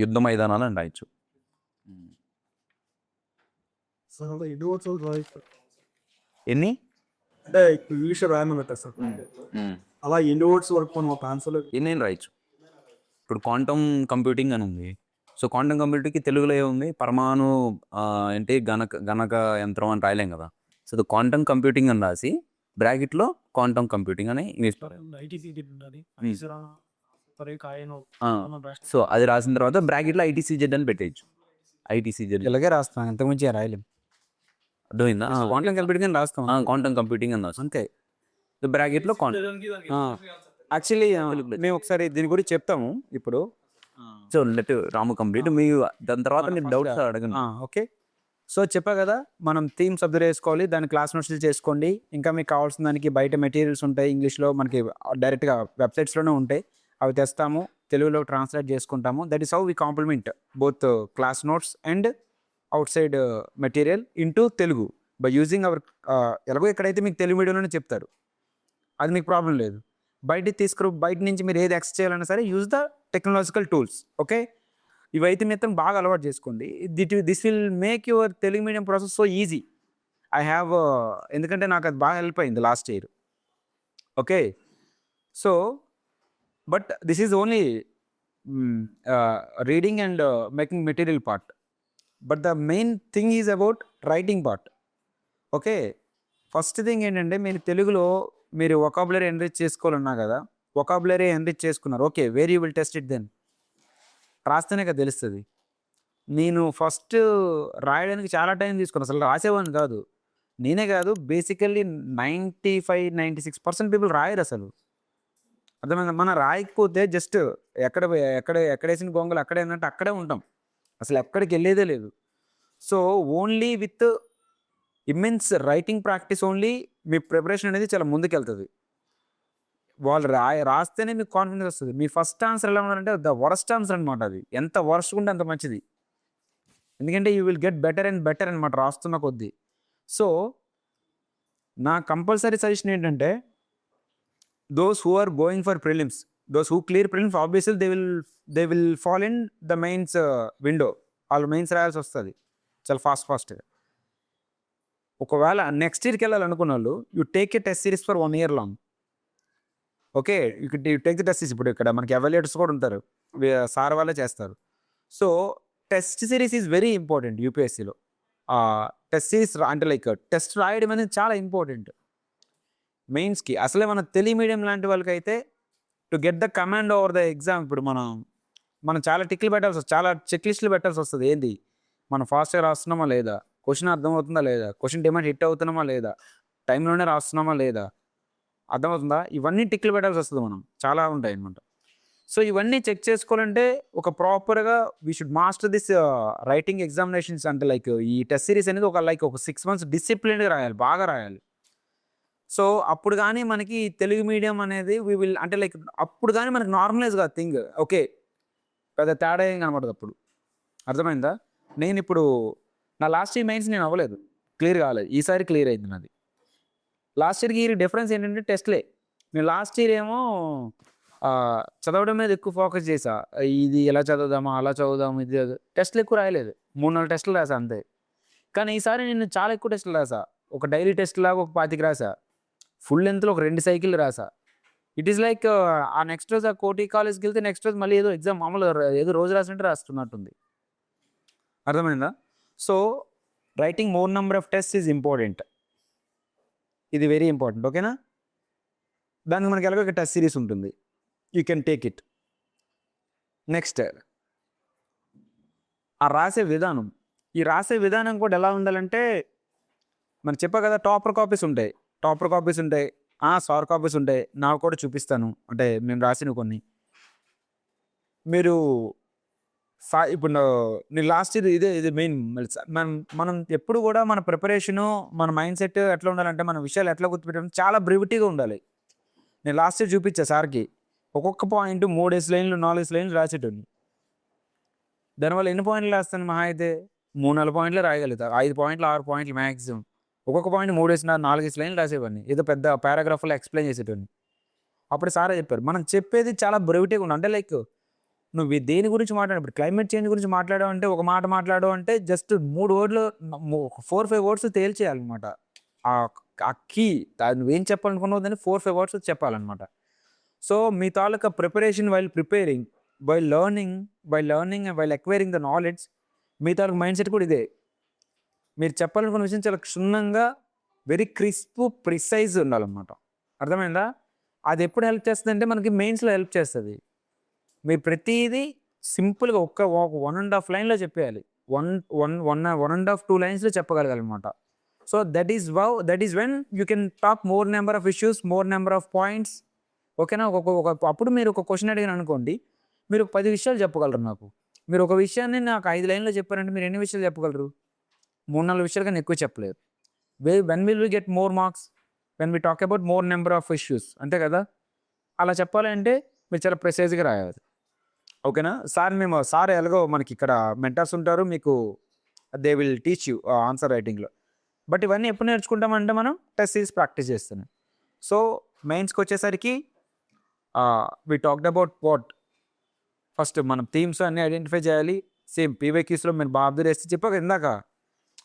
యుద్ధ మైదానాలు అని రాయొచ్చు. ఎన్ని అంటే ఇంగ్లీష్ రాయమని సార్, అలా ఎన్ని వర్డ్స్ వరకు మనం ఒక ఆన్సర్లో ఎన్ని రాయొచ్చు. ఇప్పుడు క్వాంటమ్ కంప్యూటింగ్ అని ఉంది. సో క్వాంటమ్ కంప్యూటింగ్కి తెలుగులో ఏముంది, పరమాణు అంటే గణక యంత్రం అని రాయలేం కదా. సో క్వాంటమ్ కంప్యూటింగ్ అని రాసి బ్రాకెట్లో క్వాంటమ్ కంప్యూటింగ్ అని ఇంగ్లీష్. సో అది రాసిన తర్వాత బ్రాకెట్లో ITCZ అని పెట్టేయచ్చు. ITCZ ఇలాగే రాస్తాను, ఎంతకుమించి రాయలేం. అర్థమైందా? క్వాంటమ్ కంప్యూటింగ్ అని రాస్తాం, క్వాంటమ్ కంప్యూటింగ్ అని రాస్తాం అంతే. బ్రాకెట్లో యాక్చువల్లీ మేము ఒకసారి దీని గురించి చెప్తాము ఇప్పుడు. సో లెట్ రాము కంప్లీట్, మీరు దాని తర్వాత మీరు డౌట్స్ అడగండి. ఓకే, సో చెప్పా కదా, మనం థీమ్స్ అబ్జర్వ్ చేసుకోవాలి, దాని క్లాస్ నోట్స్లు చేసుకోండి. ఇంకా మీకు కావాల్సిన దానికి బయట మెటీరియల్స్ ఉంటాయి, ఇంగ్లీష్లో మనకి డైరెక్ట్గా వెబ్సైట్స్లోనే ఉంటాయి, అవి తెస్తాము, తెలుగులో ట్రాన్స్లేట్ చేసుకుంటాము. That is how we complement both class notes and outside material into Telugu. By using our ఎలాగో ఎక్కడైతే మీకు తెలుగు మీడియంలోనే చెప్తారు, అది మీకు ప్రాబ్లం లేదు. బయట నుంచి మీరు ఏది యాక్సెస్ చేయాలన్నా సరే use the technological tools. Okay, ఇవైతే మిత్రం బాగా అలవాటు చేసుకోండి. This will make your Telugu medium process so easy. I have ఎందుకంటే నాకు అది బాగా హెల్ప్ అయింది last year. Okay, so but this is only reading and making material part, but the main thing is about writing part. Okay, first thing ఏంటంటే మీరు తెలుగులో మీరు vocabulary enrich చేసుకోవాలన్నా కదా, వొకాబులరీ ఎన్రిచ్ చేసుకున్నారు. Okay, where you will test it then? రాస్తేనే కదా తెలుస్తుంది. నేను ఫస్ట్ రాయడానికి చాలా టైం తీసుకున్నాను, అసలు రాసేవాడిని కాదు. నేనే కాదు, బేసికల్లీ 95-96% పీపుల్ రాయరు అసలు. అర్థమైందా? మనం రాయకపోతే జస్ట్ ఎక్కడేసిన గొంగలు అక్కడే అన్నట్టు అక్కడే ఉంటాం, అసలు ఎక్కడికి వెళ్ళేదే లేదు. So only with immense writing practice only me preparation అనేది చాలా ముందుకెళ్తుంది. వాళ్ళు రాస్తేనే మీకు కాన్ఫిడెన్స్ వస్తుంది. మీ ఫస్ట్ ఆన్సర్ ఎలా ఉండాలంటే ద వరస్ట్ ఆన్సర్ అనమాట. అది ఎంత వరస్ట్ ఉంటే అంత మంచిది, ఎందుకంటే you will get better and better అనమాట రాస్తున్న కొద్దీ. సో నా కంపల్సరీ సజెషన్ ఏంటంటే those who are going for prelims, those who clear prelims, obviously they will fall in the mains window. వాళ్ళు మెయిన్స్ రాయాల్సి వస్తుంది చాలా ఫాస్ట్గా. ఒకవేళ నెక్స్ట్ ఇయర్కి వెళ్ళాలనుకున్న వాళ్ళు you take a test series for 1 year long. Okay, you take the test series. ఇప్పుడు ఇక్కడ మనకి ఎవాల్యుయేటర్స్ కూడా ఉంటారు, సార్ వాళ్ళే చేస్తారు. So test series is very important యూపీఎస్సీలో. టెస్ట్ సిరీస్ అంటే లైక్ టెస్ట్ రాయడం అనేది చాలా ఇంపార్టెంట్ మెయిన్స్కి. అసలే మన తెలుగు మీడియం లాంటి వాళ్ళకైతే to get the command over the exam, ఇప్పుడు మనం చాలా టిక్లు పెట్టాల్సి వస్తుంది, చాలా చెక్ లిస్టులు పెట్టాల్సి వస్తుంది. ఏంది, మనం ఫాస్ట్గా రాస్తున్నామా లేదా, క్వశ్చన్ అర్థమవుతుందా లేదా, క్వశ్చన్ డిమాండ్ హిట్ అవుతున్నామా లేదా, టైంలోనే రాస్తున్నామా లేదా, అర్థమవుతుందా, ఇవన్నీ టిక్లు పెట్టాల్సి వస్తుంది. మనం చాలా ఉంటాయి అనమాట. సో ఇవన్నీ చెక్ చేసుకోవాలంటే ఒక ప్రాపర్గా we should master this writing examinations. అంటే లైక్ ఈ టెస్ట్ సిరీస్ అనేది ఒక 6 months డిసిప్లిన్గా రాయాలి, బాగా రాయాలి. సో అప్పుడు కానీ మనకి తెలుగు మీడియం అనేది వీ విల్ అంటే లైక్ అప్పుడు కానీ మనకి నార్మలైజ్ కాదు థింగ్. ఓకే, పెద్ద తేడా ఏం కనబడదు అప్పుడు. అర్థమైందా? నేను ఇప్పుడు నా లాస్ట్ ఇయర్ మెయిన్స్ నేను అవ్వలేదు, క్లియర్ కాలేదు. ఈసారి క్లియర్ అయింది నాది. లాస్ట్ ఇయర్కి ఈ డిఫరెన్స్ ఏంటంటే టెస్ట్లే. నేను లాస్ట్ ఇయర్ ఏమో చదవడం మీద ఎక్కువ ఫోకస్ చేసా, ఇది ఎలా చదువుదామా అలా చదువుదాము, ఇది టెస్ట్లు ఎక్కువ రాయలేదు, 3-4 టెస్టులు రాసా అంతే. కానీ ఈసారి నేను చాలా ఎక్కువ టెస్టులు రాసా. ఒక డైలీ టెస్ట్ లాగా ఒక 25 రాసా, ఫుల్ లెంత్లో ఒక 2 cycles రాసా. ఇట్ ఈస్ లైక్ ఆ నెక్స్ట్ రోజు ఆ కోటి కాలేజ్కి వెళ్తే నెక్స్ట్ రోజు మళ్ళీ ఏదో ఎగ్జామ్ మామూలుగా ఏదో రోజు రాసినట్టు రాస్తున్నట్టుంది. అర్థమైందా? So writing more number of test is important, ఇది వెరీ ఇంపార్టెంట్. ఓకేనా? దానికి మనకి ఎలాగో ఒక టెస్ట్ సిరీస్ ఉంటుంది, you can take it. Next ఆ రాసే విధానం. ఈ రాసే విధానం కూడా ఎలా ఉండాలంటే మనం చెప్పా కదా, టాపర్ కాపీస్ ఉంటాయి, సార్ కాపీస్ ఉంటాయి. నాకు కూడా చూపిస్తాను, అంటే మేము రాసిన కొన్ని. మీరు ఇప్పుడు నేను లాస్ట్ ఇయర్ ఇది మెయిన్. మనం ఎప్పుడు కూడా మన ప్రిపరేషను, మన మైండ్ సెట్ ఎట్లా ఉండాలంటే, మన విషయాలు ఎట్లా గుర్తుపెట్టడం చాలా బ్రివిటీగా ఉండాలి. నేను లాస్ట్ ఇయర్ చూపించా సార్కి, ఒక్కొక్క పాయింట్ 3 లైన్లు 4 లైన్లు రాసేటోని. దానివల్ల ఎన్ని పాయింట్లు రాస్తాను? మహా అయితే 3-4 పాయింట్లు రాయగలుగుతా, 5 పాయింట్లు 6 పాయింట్లు మ్యాక్సిమం. ఒక్కొక్క పాయింట్ 3-4 లైన్లు రాసేవాడిని, ఏదో పెద్ద పారాగ్రాఫ్లో ఎక్స్ప్లెయిన్ చేసేటోని. అప్పుడు సారే చెప్పారు, మనం చెప్పేది చాలా బ్రివిటీగా ఉండాలి. అంటే లైక్ నువ్వు దేని గురించి మాట్లాడు, ఇప్పుడు క్లైమేట్ చేంజ్ గురించి మాట్లాడావు అంటే, ఒక మాట మాట్లాడవు అంటే జస్ట్ 3 words 4-5 words తేల్చేయాలన్నమాట. ఆ కీ నువ్వేం చెప్పాలనుకున్నావు దాన్ని 4-5 words చెప్పాలన్నమాట. సో మీ తాలూకా preparation while preparing, while learning and while acquiring the knowledge, మీ తాలూకా మైండ్ సెట్ కూడా ఇదే. మీరు చెప్పాలనుకున్న విషయం చాలా క్షుణ్ణంగా, వెరీ క్రిస్ప్, ప్రిసైజ్ ఉండాలన్నమాట. అర్థమైందా? అది ఎప్పుడు హెల్ప్ చేస్తుంది అంటే మనకి మెయిన్స్లో హెల్ప్ చేస్తుంది. మీరు ప్రతిదీ సింపుల్గా 1.5 లైన్లో చెప్పేయాలి, 1.5-2 లైన్స్లో చెప్పగలగాలన్నమాట. So that is when you can talk more number of issues, more number of points. ఓకేనా? అప్పుడు మీరు ఒక క్వశ్చన్ అడిగాను అనుకోండి, మీరు 10 విషయాలు చెప్పగలరు నాకు. మీరు ఒక విషయాన్ని నాకు 5 లైన్లో చెప్పారంటే మీరు ఎన్ని విషయాలు చెప్పగలరు? 3-4 విషయాలు కానీ ఎక్కువ చెప్పలేరు. When will we get more marks? When we talk about more number of issues, అంతే కదా? అలా చెప్పాలంటే మీరు చాలా ప్రిసైజ్గా రాయాలి. ఓకేనా? సార్ ఎలాగో మనకి ఇక్కడ మెంటర్స్ ఉంటారు, మీకు they will teach you answer రైటింగ్లో. బట్ ఇవన్నీ ఎప్పుడు నేర్చుకుంటామంటే మనం టెస్ట్ సిరీస్ ప్రాక్టీస్ చేస్తున్నాం. సో మెయిన్స్కి వచ్చేసరికి we talked about what first మనం థీమ్స్ అన్నీ ఐడెంటిఫై చేయాలి. సేమ్ పీవైక్యూస్లో మీరు బాగా అబ్జర్వ్ చేస్తే చెప్పాక ఇందాక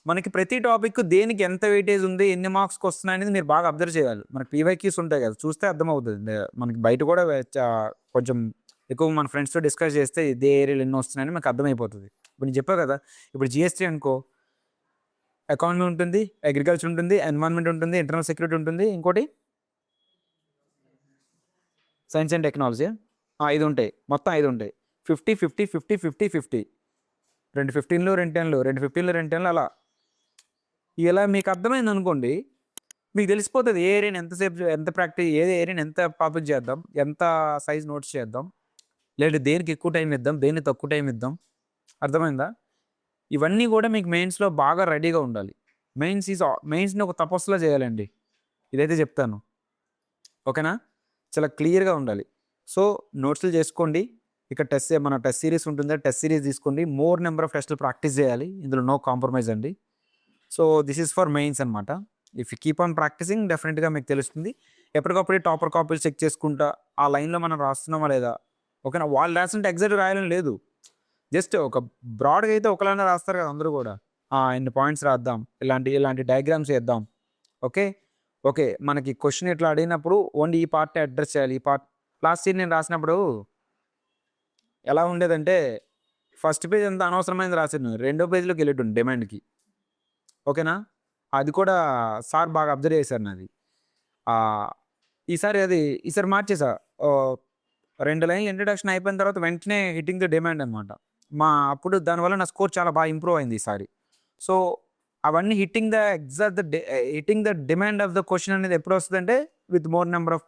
మనకి ప్రతి టాపిక్ దేనికి ఎంత వెయిటేజ్ ఉంది, ఎన్ని మార్క్స్కి వస్తున్నాయి అనేది మీరు బాగా అబ్జర్వ్ చేయాలి. మనకి పీవైక్యూస్ ఉంటాయి కదా, చూస్తే అర్థమవుతుంది. మనకి బయట కూడా కొంచెం ఎక్కువ మన ఫ్రెండ్స్తో డిస్కస్ చేస్తే ఇదే ఏరియాలు ఎన్ని వస్తున్నాయని మనకు అర్థమైపోతుంది. ఇప్పుడు నేను చెప్పాను కదా, ఇప్పుడు జిఎస్టీ అనుకో, ఎకానమీ ఉంటుంది, అగ్రికల్చర్ ఉంటుంది, ఎన్విరాన్మెంట్ ఉంటుంది, ఇంటర్నల్ సెక్యూరిటీ ఉంటుంది, ఇంకోటి సైన్స్ అండ్ టెక్నాలజీ. 5 ఉంటాయి, మొత్తం 5 ఉంటాయి. 50 50 50 50 50 2 15లు 2 10లు 2 15లు 2 10లు అలా. ఇలా మీకు అర్థమైంది అనుకోండి, మీకు తెలిసిపోతుంది ఏ ఏరియాని ఎంతసేపు ఎంత ప్రాక్టీస్, ఏ ఏరియాని ఎంత పాపులర్ చేద్దాం, ఎంత సైజ్ నోట్స్ చేద్దాం, లేదా దేనికి ఎక్కువ టైం ఇద్దాం, దేనికి తక్కువ టైం ఇద్దాం. అర్థమైందా? ఇవన్నీ కూడా మీకు మెయిన్స్లో బాగా రెడీగా ఉండాలి. మెయిన్స్ని ఒక తపస్సులో చేయాలండి, ఇదైతే చెప్తాను. ఓకేనా? చాలా క్లియర్గా ఉండాలి. సో నోట్స్లు చేసుకోండి. ఇక మన టెస్ట్ సిరీస్ ఉంటుంది, టెస్ట్ సిరీస్ తీసుకోండి. మోర్ నెంబర్ ఆఫ్ టెస్ట్లు ప్రాక్టీస్ చేయాలి, ఇందులో నో కాంప్రమైజ్ అండి. So this is for mains అనమాట. If you keep on practicing డెఫినెట్గా మీకు తెలుస్తుంది. ఎప్పటికప్పుడు టాపర్ కాపీలు చెక్ చేసుకుంటా ఆ లైన్లో మనం రాస్తున్నామా లేదా. ఓకేనా? వాళ్ళు రాస్తుంటే ఎగ్జాక్ట్ రాయాలని లేదు, జస్ట్ ఒక బ్రాడ్గా అయితే ఒకలానే రాస్తారు కదా అందరూ కూడా. ఎన్ని పాయింట్స్ రాద్దాం, ఇలాంటి డయాగ్రామ్స్ వేద్దాం. ఓకే మనకి క్వశ్చన్ ఇట్లా అడిగినప్పుడు ఓన్లీ ఈ పార్ట్ అడ్రస్ చేయాలి. ఈ పార్ట్ లాస్ట్ ఇయర్ నేను రాసినప్పుడు ఎలా ఉండేదంటే, ఫస్ట్ పేజ్ అంతా అనవసరమైనది రాసాను, 2వ పేజ్లోకి వెళ్ళేటండి డిమాండ్కి. ఓకేనా? అది కూడా సార్ బాగా అబ్జర్వ్ చేశారు నాది. ఈసారి మార్చేసా. 2 లైన్లు ఇంట్రడక్షన్ అయిపోయిన తర్వాత వెంటనే హిట్టింగ్ ద డిమాండ్ అనమాట. అప్పుడు దానివల్ల నా స్కోర్ చాలా బాగా ఇంప్రూవ్ అయింది ఈసారి. సో అవన్నీ hitting the demand of the question అనేది ఎప్పుడు వస్తుందంటే with more number of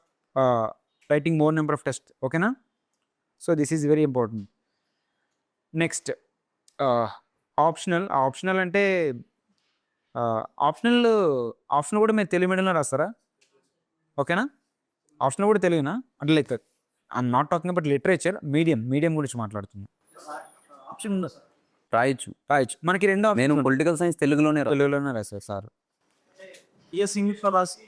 writing more number of test. ఓకేనా? So this is very important. Next optional అంటే ఆప్షనల్ కూడా మీరు తెలుగు మీడియంలో రాస్తారా? ఓకేనా? ఆప్షనల్ కూడా తెలుగునా? అంటే like I'm not talking about literature, medium గురించి మాట్లాడుతున్నాను. ఆప్షన్ ఉందా సార్? రాయొచ్చు. మనకి 2 నేను పొలిటికల్ సైన్స్ తెలుగులోనే రాశారు సార్. జిఎస్ ఇంగ్లీష్లో రాసి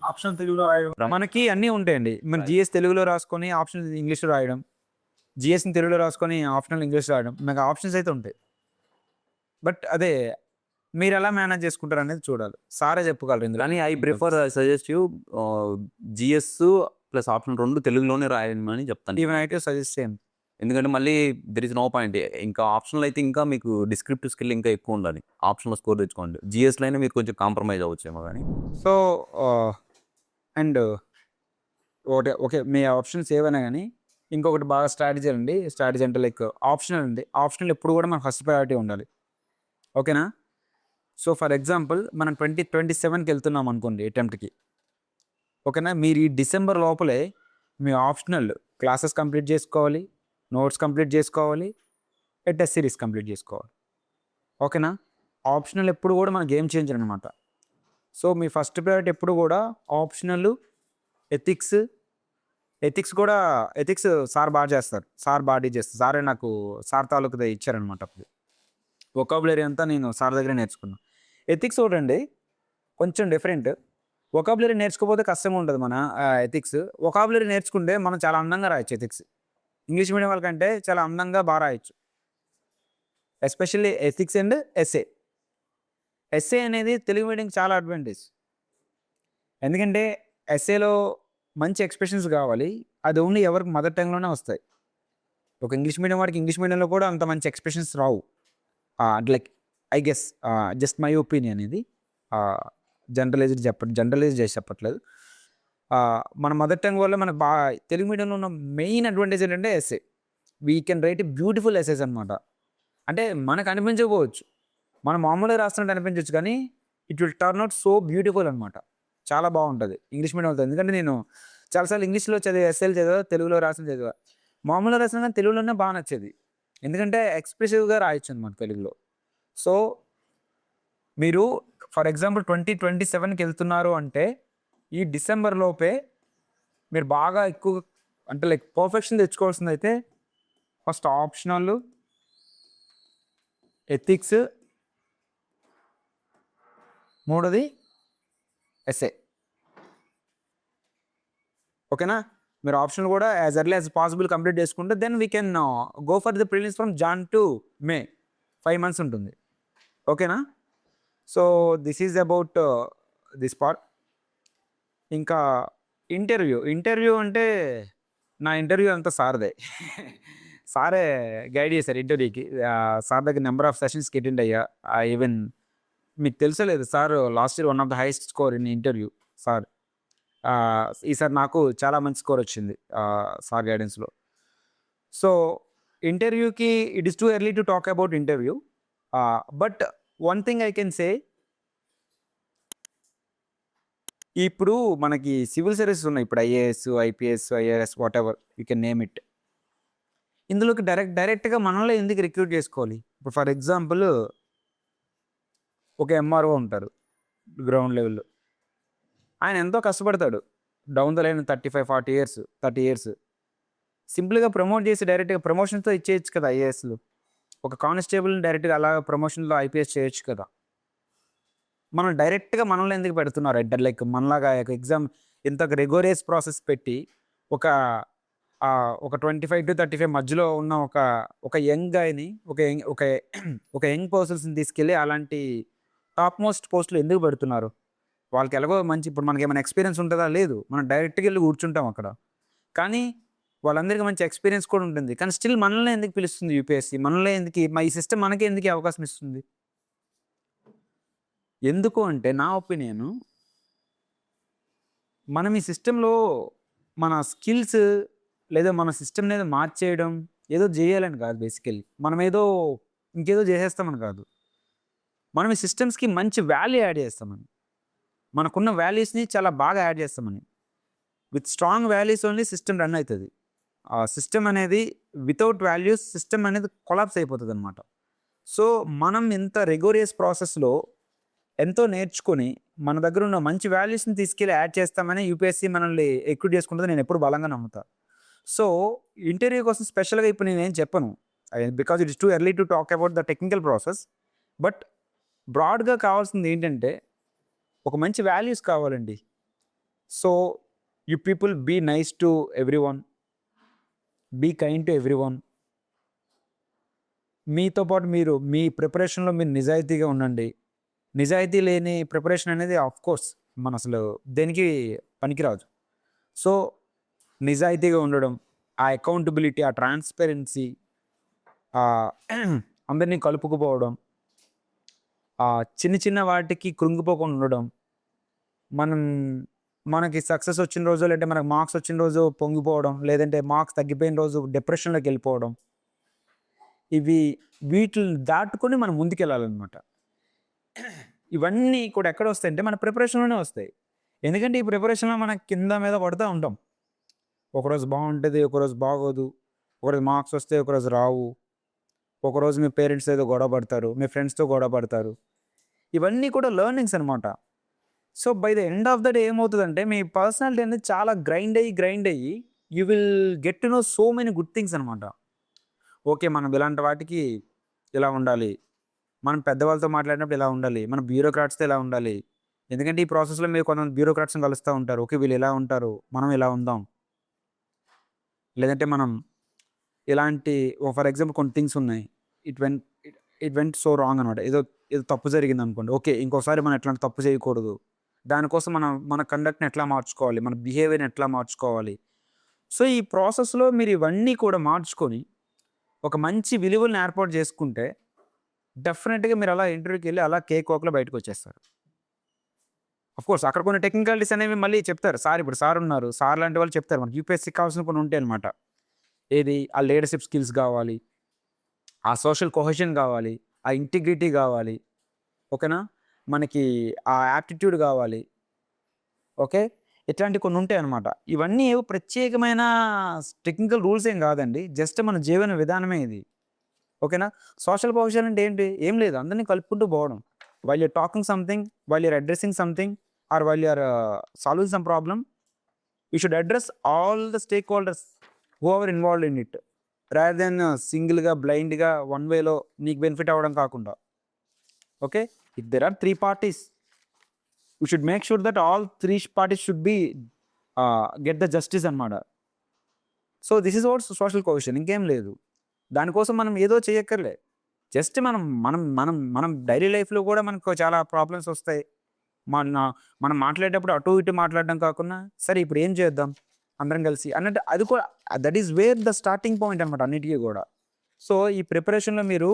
ఆప్షన్ తెలుగులో రాయడం. మనకి అన్నీ ఉంటాయండి. మన జిఎస్ తెలుగులో రాసుకొని ఆప్షన్ ఇంగ్లీష్లో రాయడం, జిఎస్ని తెలుగులో రాసుకొని ఆప్షనల్ ఇంగ్లీష్ రాయడం, మీకు ఆప్షన్స్ అయితే ఉంటాయి. బట్ అదే మీరు ఎలా మేనేజ్ చేసుకుంటారు అనేది చూడాలి, సారే చెప్పుకోగలరు ఇందులో. కానీ I prefer suggest you GS plus option 2 తెలుగులోనే రాయమని చెప్తాను. Even I suggest same. ఎందుకంటే మళ్ళీ దెర్ ఇస్ నో పాయింట్. ఇంకా ఆప్షనల్ అయితే ఇంకా మీకు డిస్క్రిప్టివ్ స్కిల్ ఇంకా ఎక్కువ ఉండాలి, ఆప్షన్లో స్కోర్ తెచ్చుకోండి. జిఎస్లో అయినా మీరు కొంచెం కాంప్రమైజ్ అవ్వచ్చేమో కానీ. So and okay me options ఏవైనా కానీ ఇంకొకటి బాగా స్ట్రాటజీ అంటే లైక్ ఆప్షనల్ అండి. ఆప్షనల్ ఎప్పుడు కూడా మన ఫస్ట్ ప్రయారిటీ ఉండాలి. ఓకేనా? సో ఫర్ ఎగ్జాంపుల్ మనం 2027కి వెళ్తున్నాం అనుకోండి అటెంప్ట్కి. ఓకేనా? మీరు ఈ డిసెంబర్ లోపలే మీ ఆప్షనల్ క్లాసెస్ కంప్లీట్ చేసుకోవాలి, నోట్స్ కంప్లీట్ చేసుకోవాలి, టెస్ట్ సిరీస్ కంప్లీట్ చేసుకోవాలి. ఓకేనా? ఆప్షనల్ ఎప్పుడు కూడా మన గేమ్ చేంజర్ అనమాట. సో మీ ఫస్ట్ ప్రయారిటీ ఎప్పుడు కూడా ఆప్షనల్. ఎథిక్స్ సార్ బాగా చేస్తారు, సారే నాకు సార్ తాలూకు ఇచ్చారనమాట. అప్పుడు వొకాబులరీ అంతా నేను సార్ దగ్గరే నేర్చుకున్నాను. ఎథిక్స్ ఒకటండి కొంచెం డిఫరెంట్. వొకాబులరీ నేర్చుకోకపోతే కష్టంగా ఉంటుంది మన ఎథిక్స్. వొకాబులరీ నేర్చుకుంటే మనం చాలా అందంగా రాయొచ్చు ఎథిక్స్. ఇంగ్లీష్ మీడియం వాళ్ళకంటే చాలా అందంగా బాగా రాయొచ్చు, ఎస్పెషల్లీ ఎథిక్స్ అండ్ ఎస్ఏ అనేది తెలుగు మీడియంకి చాలా అడ్వాంటేజ్. ఎందుకంటే ఎస్ఏలో మంచి ఎక్స్ప్రెషన్స్ కావాలి, అది ఓన్లీ ఎవరికి మదర్ టంగ్లోనే వస్తాయి. ఒక ఇంగ్లీష్ మీడియం వాడికి ఇంగ్లీష్ మీడియంలో కూడా అంత మంచి expressions Rao. Like I guess just my opinion, ఇది జనరలైజ్ చేసి చెప్పట్లేదు. మన మదర్ టంగ్ వల్ల మనకు బాగా తెలుగు మీడియంలో ఉన్న మెయిన్ అడ్వాంటేజ్ ఏంటంటే essay. We can write beautiful essays అనమాట. అంటే మనకు అనిపించకపోవచ్చు, మనం మామూలుగా రాస్తున్నట్టు అనిపించవచ్చు, కానీ it will turn out so beautiful అనమాట. చాలా బాగుంటుంది ఇంగ్లీష్ మీడియం అవుతుంది. ఎందుకంటే నేను చాలాసార్లు ఇంగ్లీష్లో ఎస్ఏలు చదివా, తెలుగులో చదివా. మామూలుగా రాసిన కానీ తెలుగులోనే బాగా నచ్చేది, ఎందుకంటే ఎక్స్ప్రెసివ్గా రాయొచ్చు అనమాట తెలుగులో. సో మీరు ఫర్ ఎగ్జాంపుల్ 2027కి వెళ్తున్నారు అంటే ఈ డిసెంబర్ లోపే మీరు బాగా ఎక్కువ అంటే లైక్ పర్ఫెక్షన్ తెచ్చుకోవాల్సింది అయితే ఫస్ట్ ఆప్షనల్, ఎథిక్స్, మూడోది ఎస్ఏ. ఓకేనా? మీరు ఆప్షన్ కూడా as early as possible complete చేసుకుంటే then we can go for the prelims from Jan to May. 5 months ఉంటుంది. ఓకేనా? So this is about this part. ఇంకా ఇంటర్వ్యూ అంటే నా ఇంటర్వ్యూ అంతా సార్దే. సారే గైడ్ చేశారు ఇంటర్వ్యూకి. సార్ దగ్గర నెంబర్ ఆఫ్ సెషన్స్కి అటెండ్ అయ్యా. ఈవెన్ మీకు తెలుసలేదు, sir last year one of the highest score in interview sir. ఈసారి నాకు చాలా మంచి స్కోర్ వచ్చింది సార్ గైడెన్స్లో. సో ఇంటర్వ్యూకి it is too early to talk about interview. But one thing I can say, ఇప్పుడు మనకి సివిల్ సర్వీసెస్ ఉన్నాయి. ఇప్పుడు IAS, IPS, IRS, whatever you can name it. ఇందులోకి డైరెక్ట్గా మనల్ని ఎందుకు రిక్రూట్ చేసుకోవాలి? ఇప్పుడు ఫర్ ఎగ్జాంపుల్ ఒక ఎంఆర్ఓ ఉంటారు గ్రౌండ్ లెవెల్లో. ఆయన ఎంతో కష్టపడతాడు down the line 35-40 years 30 years. సింపుల్గా ప్రమోట్ చేసి డైరెక్ట్గా ప్రమోషన్తో ఇచ్చేయచ్చు కదా ఐఏఎస్లు. ఒక కానిస్టేబుల్ని డైరెక్ట్గా అలా ప్రమోషన్లో ఐపీఎస్ చేయొచ్చు కదా. మనం డైరెక్ట్గా మనల్ని ఎందుకు పెడుతున్నారు? లైక్ మనలాగా ఎగ్జామ్ ఇంత రెగ్యులరైజ్ ప్రాసెస్ పెట్టి ఒక 25 to 35 మధ్యలో ఉన్న ఒక యంగ్ గాయని, ఒక యంగ్ పర్సన్స్ని తీసుకెళ్ళి అలాంటి టాప్ మోస్ట్ పోస్టులు ఎందుకు పెడుతున్నారు? వాళ్ళకి ఎలాగో మంచి, ఇప్పుడు మనకి ఏమైనా ఎక్స్పీరియన్స్ ఉంటుందా? లేదు. మనం డైరెక్ట్గా వెళ్ళి కూర్చుంటాం అక్కడ. కానీ వాళ్ళందరికీ మంచి ఎక్స్పీరియన్స్ కూడా ఉంటుంది. కానీ స్టిల్ మనల్ని ఎందుకు పిలుస్తుంది యూపీఎస్సీ? మనల్ని ఎందుకు ఈ సిస్టమ్ మనకి ఎందుకు అవకాశం ఇస్తుంది? ఎందుకు అంటే నా ఒపీనియను, మనం ఈ సిస్టంలో మన స్కిల్స్ లేదా మన సిస్టమ్ని ఏదో మార్చేయడం, ఏదో చేయాలని కాదు. బేసికల్లీ మనం ఏదో ఇంకేదో చేసేస్తామని కాదు. మనం ఈ సిస్టమ్స్కి మంచి వాల్యూ యాడ్ చేస్తామని, మనకున్న వాల్యూస్ని చాలా బాగా యాడ్ చేస్తామని. With strong values only system run అవుతుంది. ఆ సిస్టమ్ అనేది వితౌట్ వాల్యూస్ సిస్టమ్ అనేది కొలాప్స్ అయిపోతుంది అనమాట. సో మనం ఇంత రెగ్యులరియస్ ప్రాసెస్లో ఎంతో నేర్చుకొని మన దగ్గర ఉన్న మంచి వాల్యూస్ని తీసుకెళ్ళి యాడ్ చేస్తామని యూపీఎస్సీ మనల్ని ఎక్విట్ చేసుకుంటుంది. నేను ఎప్పుడు బలంగా నమ్ముతా. సో ఇంటర్వ్యూ కోసం స్పెషల్గా ఇప్పుడు నేనేం చెప్పను, because it is too early to talk about the technical process. But బ్రాడ్గా కావాల్సింది ఏంటంటే ఒక మంచి వాల్యూస్ కావాలండి. So you people be nice to everyone, be kind to everyone. మీతో పాటు మీరు మీ ప్రిపరేషన్లో మీరు నిజాయితీగా ఉండండి. నిజాయితీ లేని ప్రిపరేషన్ అనేది ఆఫ్కోర్స్ మన అసలు దేనికి పనికిరాదు. సో నిజాయితీగా ఉండడం, ఆ అకౌంటబిలిటీ, ఆ ట్రాన్స్పరెన్సీ, అందరినీ కలుపుకుపోవడం, చిన్న చిన్న వాటికి కృంగిపోకుండా ఉండడం, మనకి సక్సెస్ వచ్చిన రోజు లేదంటే మనకు మార్క్స్ వచ్చిన రోజు పొంగిపోవడం, లేదంటే మార్క్స్ తగ్గిపోయిన రోజు డిప్రెషన్లోకి వెళ్ళిపోవడం, వీటిని దాటుకొని మనం ముందుకెళ్ళాలన్నమాట. ఇవన్నీ కూడా ఎక్కడ వస్తాయంటే మన ప్రిపరేషన్లోనే వస్తాయి. ఎందుకంటే ఈ ప్రిపరేషన్లో మనం కింద మీద పడుతూ ఉంటాం. ఒకరోజు బాగుంటుంది, ఒకరోజు బాగోదు, ఒకరోజు మార్క్స్ వస్తే ఒకరోజు రావు, ఒకరోజు మీ పేరెంట్స్ ఏదో గొడవ పడతారు, మీ ఫ్రెండ్స్తో గొడవ పడతారు. ఇవన్నీ కూడా లెర్నింగ్స్ అనమాట. So by the end of the day ఏమవుతుందంటే మీ పర్సనాలిటీ అనేది చాలా గ్రైండ్ అయ్యి you will get to know so many good things అనమాట. ఓకే, మనం ఇలాంటి వాటికి ఇలా ఉండాలి, మనం పెద్దవాళ్ళతో మాట్లాడినప్పుడు ఇలా ఉండాలి, మన బ్యూరోక్రాట్స్తో ఇలా ఉండాలి. ఎందుకంటే ఈ ప్రాసెస్లో మీరు కొంతమంది బ్యూరోక్రాట్స్ని కలుస్తూ ఉంటారు. ఓకే, వీళ్ళు ఇలా ఉంటారు, మనం ఇలా ఉందాం. లేదంటే మనం ఇలాంటి ఫర్ ఎగ్జాంపుల్ కొన్ని థింగ్స్ ఉన్నాయి, ఇట్ వెంట్ సో రాంగ్ అనమాట. ఏదో తప్పు జరిగింది అనుకోండి. ఓకే, ఇంకోసారి మనం ఎట్లాంటి తప్పు చేయకూడదు. దానికోసం మన కండక్ట్ని ఎట్లా మార్చుకోవాలి, మన బిహేవియర్ని ఎట్లా మార్చుకోవాలి. సో ఈ ప్రాసెస్లో మీరు ఇవన్నీ కూడా మార్చుకొని ఒక మంచి విలువలను ఏర్పాటు చేసుకుంటే డెఫినెట్గా మీరు అలా ఇంటర్వ్యూకి వెళ్ళి అలా కేక్ వాక్లో బయటకు వచ్చేస్తారు. అఫ్కోర్స్ అక్కడ కొన్ని టెక్నికాలిటీస్ అనేవి మళ్ళీ చెప్తారు. ఇప్పుడు సార్ ఉన్నారు, సార్ లాంటి వాళ్ళు చెప్తారు. మనకి యూపీఎస్సీకి కావాల్సిన కొన్ని ఉంటాయి అనమాట. ఏది, ఆ లీడర్షిప్ స్కిల్స్ కావాలి, ఆ సోషల్ కొహెషన్ కావాలి, ఆ ఇంటిగ్రిటీ కావాలి, ఓకేనా, మనకి ఆ యాప్టిట్యూడ్ కావాలి. ఓకే, ఇట్లాంటి కొన్ని ఉంటాయి అనమాట. ఇవన్నీ ఏవో ప్రత్యేకమైన టెక్నికల్ రూల్స్ ఏం కాదండి, జస్ట్ మన జీవన విధానమే ఇది. ఓకేనా. సోషల్ కొహెషన్ అంటే ఏంటి? ఏం లేదు, అందరినీ కలుపుకుంటూ పోవడం. While you're talking something, while you're addressing something, or while you're solving some problem, you should address all the stakeholders who are involved in it, rather than సింగిల్గా బ్లైండ్గా వన్ వేలో నీకు బెనిఫిట్ అవ్వడం కాకుండా. Okay, if there are 3 parties, we should make sure that all 3 parties should be get the justice అనమాట. So this is what social cohesion, ఇంకేం లేదు. దానికోసం మనం ఏదో చేయక్కర్లే. జస్ట్ మనం మనం మనం మనం డైలీ లైఫ్లో కూడా మనకు చాలా ప్రాబ్లమ్స్ వస్తాయి. మనం మాట్లాడేటప్పుడు అటు ఇటు మాట్లాడడం కాకుండా, సరే ఇప్పుడు ఏం చేద్దాం అందరం కలిసి అన్నట్టు, అది కూడా that is where the starting point అనమాట అన్నిటికీ కూడా. సో ఈ ప్రిపరేషన్లో మీరు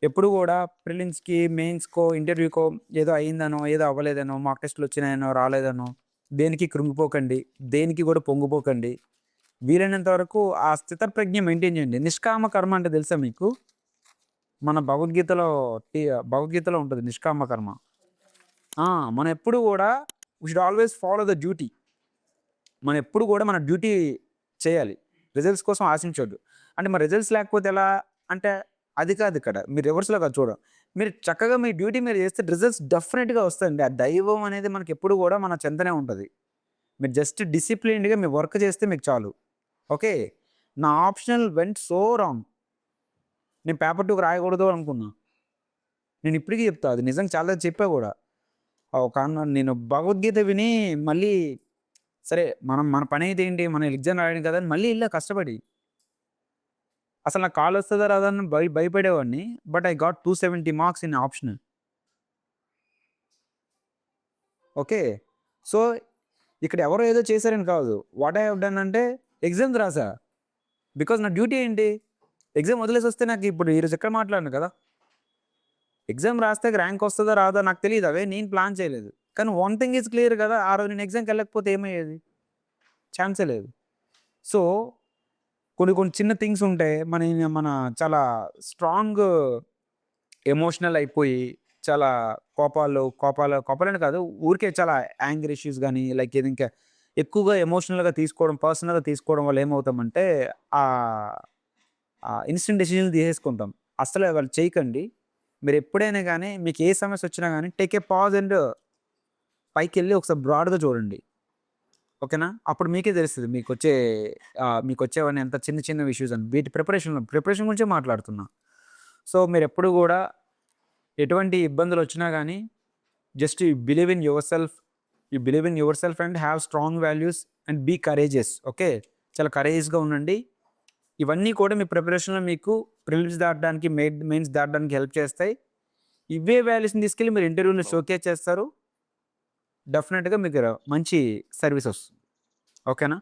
ఎప్పుడు కూడా ప్రిలిమ్స్కి, మెయిన్స్కో, ఇంటర్వ్యూకో ఏదో అయిందనో, ఏదో అవ్వలేదనో, మాక్ టెస్ట్లు వచ్చినాయనో, రాలేదనో దేనికి కృంగిపోకండి, దేనికి కూడా పొంగిపోకండి. వీలైనంత వరకు ఆ స్థితప్రజ్ఞ మెయింటైన్ చేయండి. నిష్కామ కర్మ అంటే తెలుసా మీకు? మన భగవద్గీతలో ఉంటుంది నిష్కామ కర్మ. మనం ఎప్పుడు కూడా we should always follow the duty. మనం ఎప్పుడు కూడా మన డ్యూటీ చేయాలి, రిజల్ట్స్ కోసం ఆశించొద్దు. అంటే మరి రిజల్ట్స్ లేకపోతే ఎలా అంటే అది కాదు ఇక్కడ, మీరు రివర్స్లో కాదు చూడండి. మీరు చక్కగా మీ డ్యూటీ మీరు చేస్తే రిజల్ట్స్ డెఫినెట్గా వస్తాయండి. ఆ దైవం అనేది మనకి ఎప్పుడు కూడా మన చెంతనే ఉంటుంది. మీరు జస్ట్ డిసిప్లిన్డ్గా మీ వర్క్ చేస్తే మీకు చాలు. ఓకే, నా ఆప్షనల్ వెంట్ సో రాంగ్. నేను పేపర్ 2 రాయకూడదు అనుకున్నా. నేను ఇప్పటికీ చెప్తా, అది నిజంగా చాలా చెప్పా కూడా. నేను భగవద్గీత విని మళ్ళీ సరే మన పని అయితే ఏంటి, మన ఎగ్జామ్ రాయడం కదా అని మళ్ళీ ఇలా కష్టపడి అసలు నాకు కాల్ వస్తుందా రాదా అని భయపడేవాడిని. But I got 270 marks in optional. Okay, so ఇక్కడ ఎవరో ఏదో చేశారని కాదు, వాట్ ఐ హ్యావ్ డన్ అంటే ఎగ్జామ్స్ రాసా. బికాజ్ నా డ్యూటీ ఏంటి, ఎగ్జామ్ వదిలేసి వస్తే నాకు ఇప్పుడు ఈరోజు ఎక్కడ మాట్లాడను కదా. ఎగ్జామ్ రాస్తే ర్యాంక్ వస్తుందా రాదా నాకు తెలియదు, అవే నేను ప్లాన్ చేయలేదు. కానీ వన్ థింగ్ ఈజ్ క్లియర్ కదా, ఆ రోజు నేను ఎగ్జామ్కి వెళ్ళకపోతే ఏమయ్యేది, ఛాన్సే లేదు. సో కొన్ని చిన్న థింగ్స్ ఉంటాయి, మన చాలా స్ట్రాంగ్ ఎమోషనల్ అయిపోయి చాలా కోపాలని కాదు, ఊరికే చాలా యాంగర్ ఇష్యూస్ కానీ లైక్ ఏది ఇంకా ఎక్కువగా ఎమోషనల్గా తీసుకోవడం, పర్సనల్గా తీసుకోవడం వల్ల ఏమవుతామంటే ఇన్స్టెంట్ డెసిజన్లు తీసేసుకుంటాం. అసలు వాళ్ళు చేయకండి. మీరు ఎప్పుడైనా కానీ మీకు ఏ సమస్య వచ్చినా కానీ టేక్ ఏ పాజ్ అండ్ పైకి వెళ్ళి ఒకసారి బ్రాడ్గా చూడండి. ఓకేనా, అప్పుడు మీకే తెలుస్తుంది మీకు వచ్చేవన్నీ ఎంత చిన్న చిన్న ఇష్యూస్ అని. వీటి ప్రిపరేషన్ గురించే మాట్లాడుతున్నా. సో మీరు ఎప్పుడు కూడా ఎటువంటి ఇబ్బందులు వచ్చినా కానీ just you believe in yourself and have strong values and be courageous. Okay, చాలా కరేజియస్గా ఉండండి. ఇవన్నీ కూడా మీ ప్రిపరేషన్లో మీకు ప్రిలిమ్స్ దాటడానికి, మెయిన్స్ దాటడానికి హెల్ప్ చేస్తాయి. ఇవే వాల్యూస్ని తీసుకెళ్ళి మీరు ఇంటర్వ్యూలో షోకేస్ చేస్తారు. డెఫినెట్గా మీకు మంచి సర్వీస్ వస్తుంది. ఓకేనా.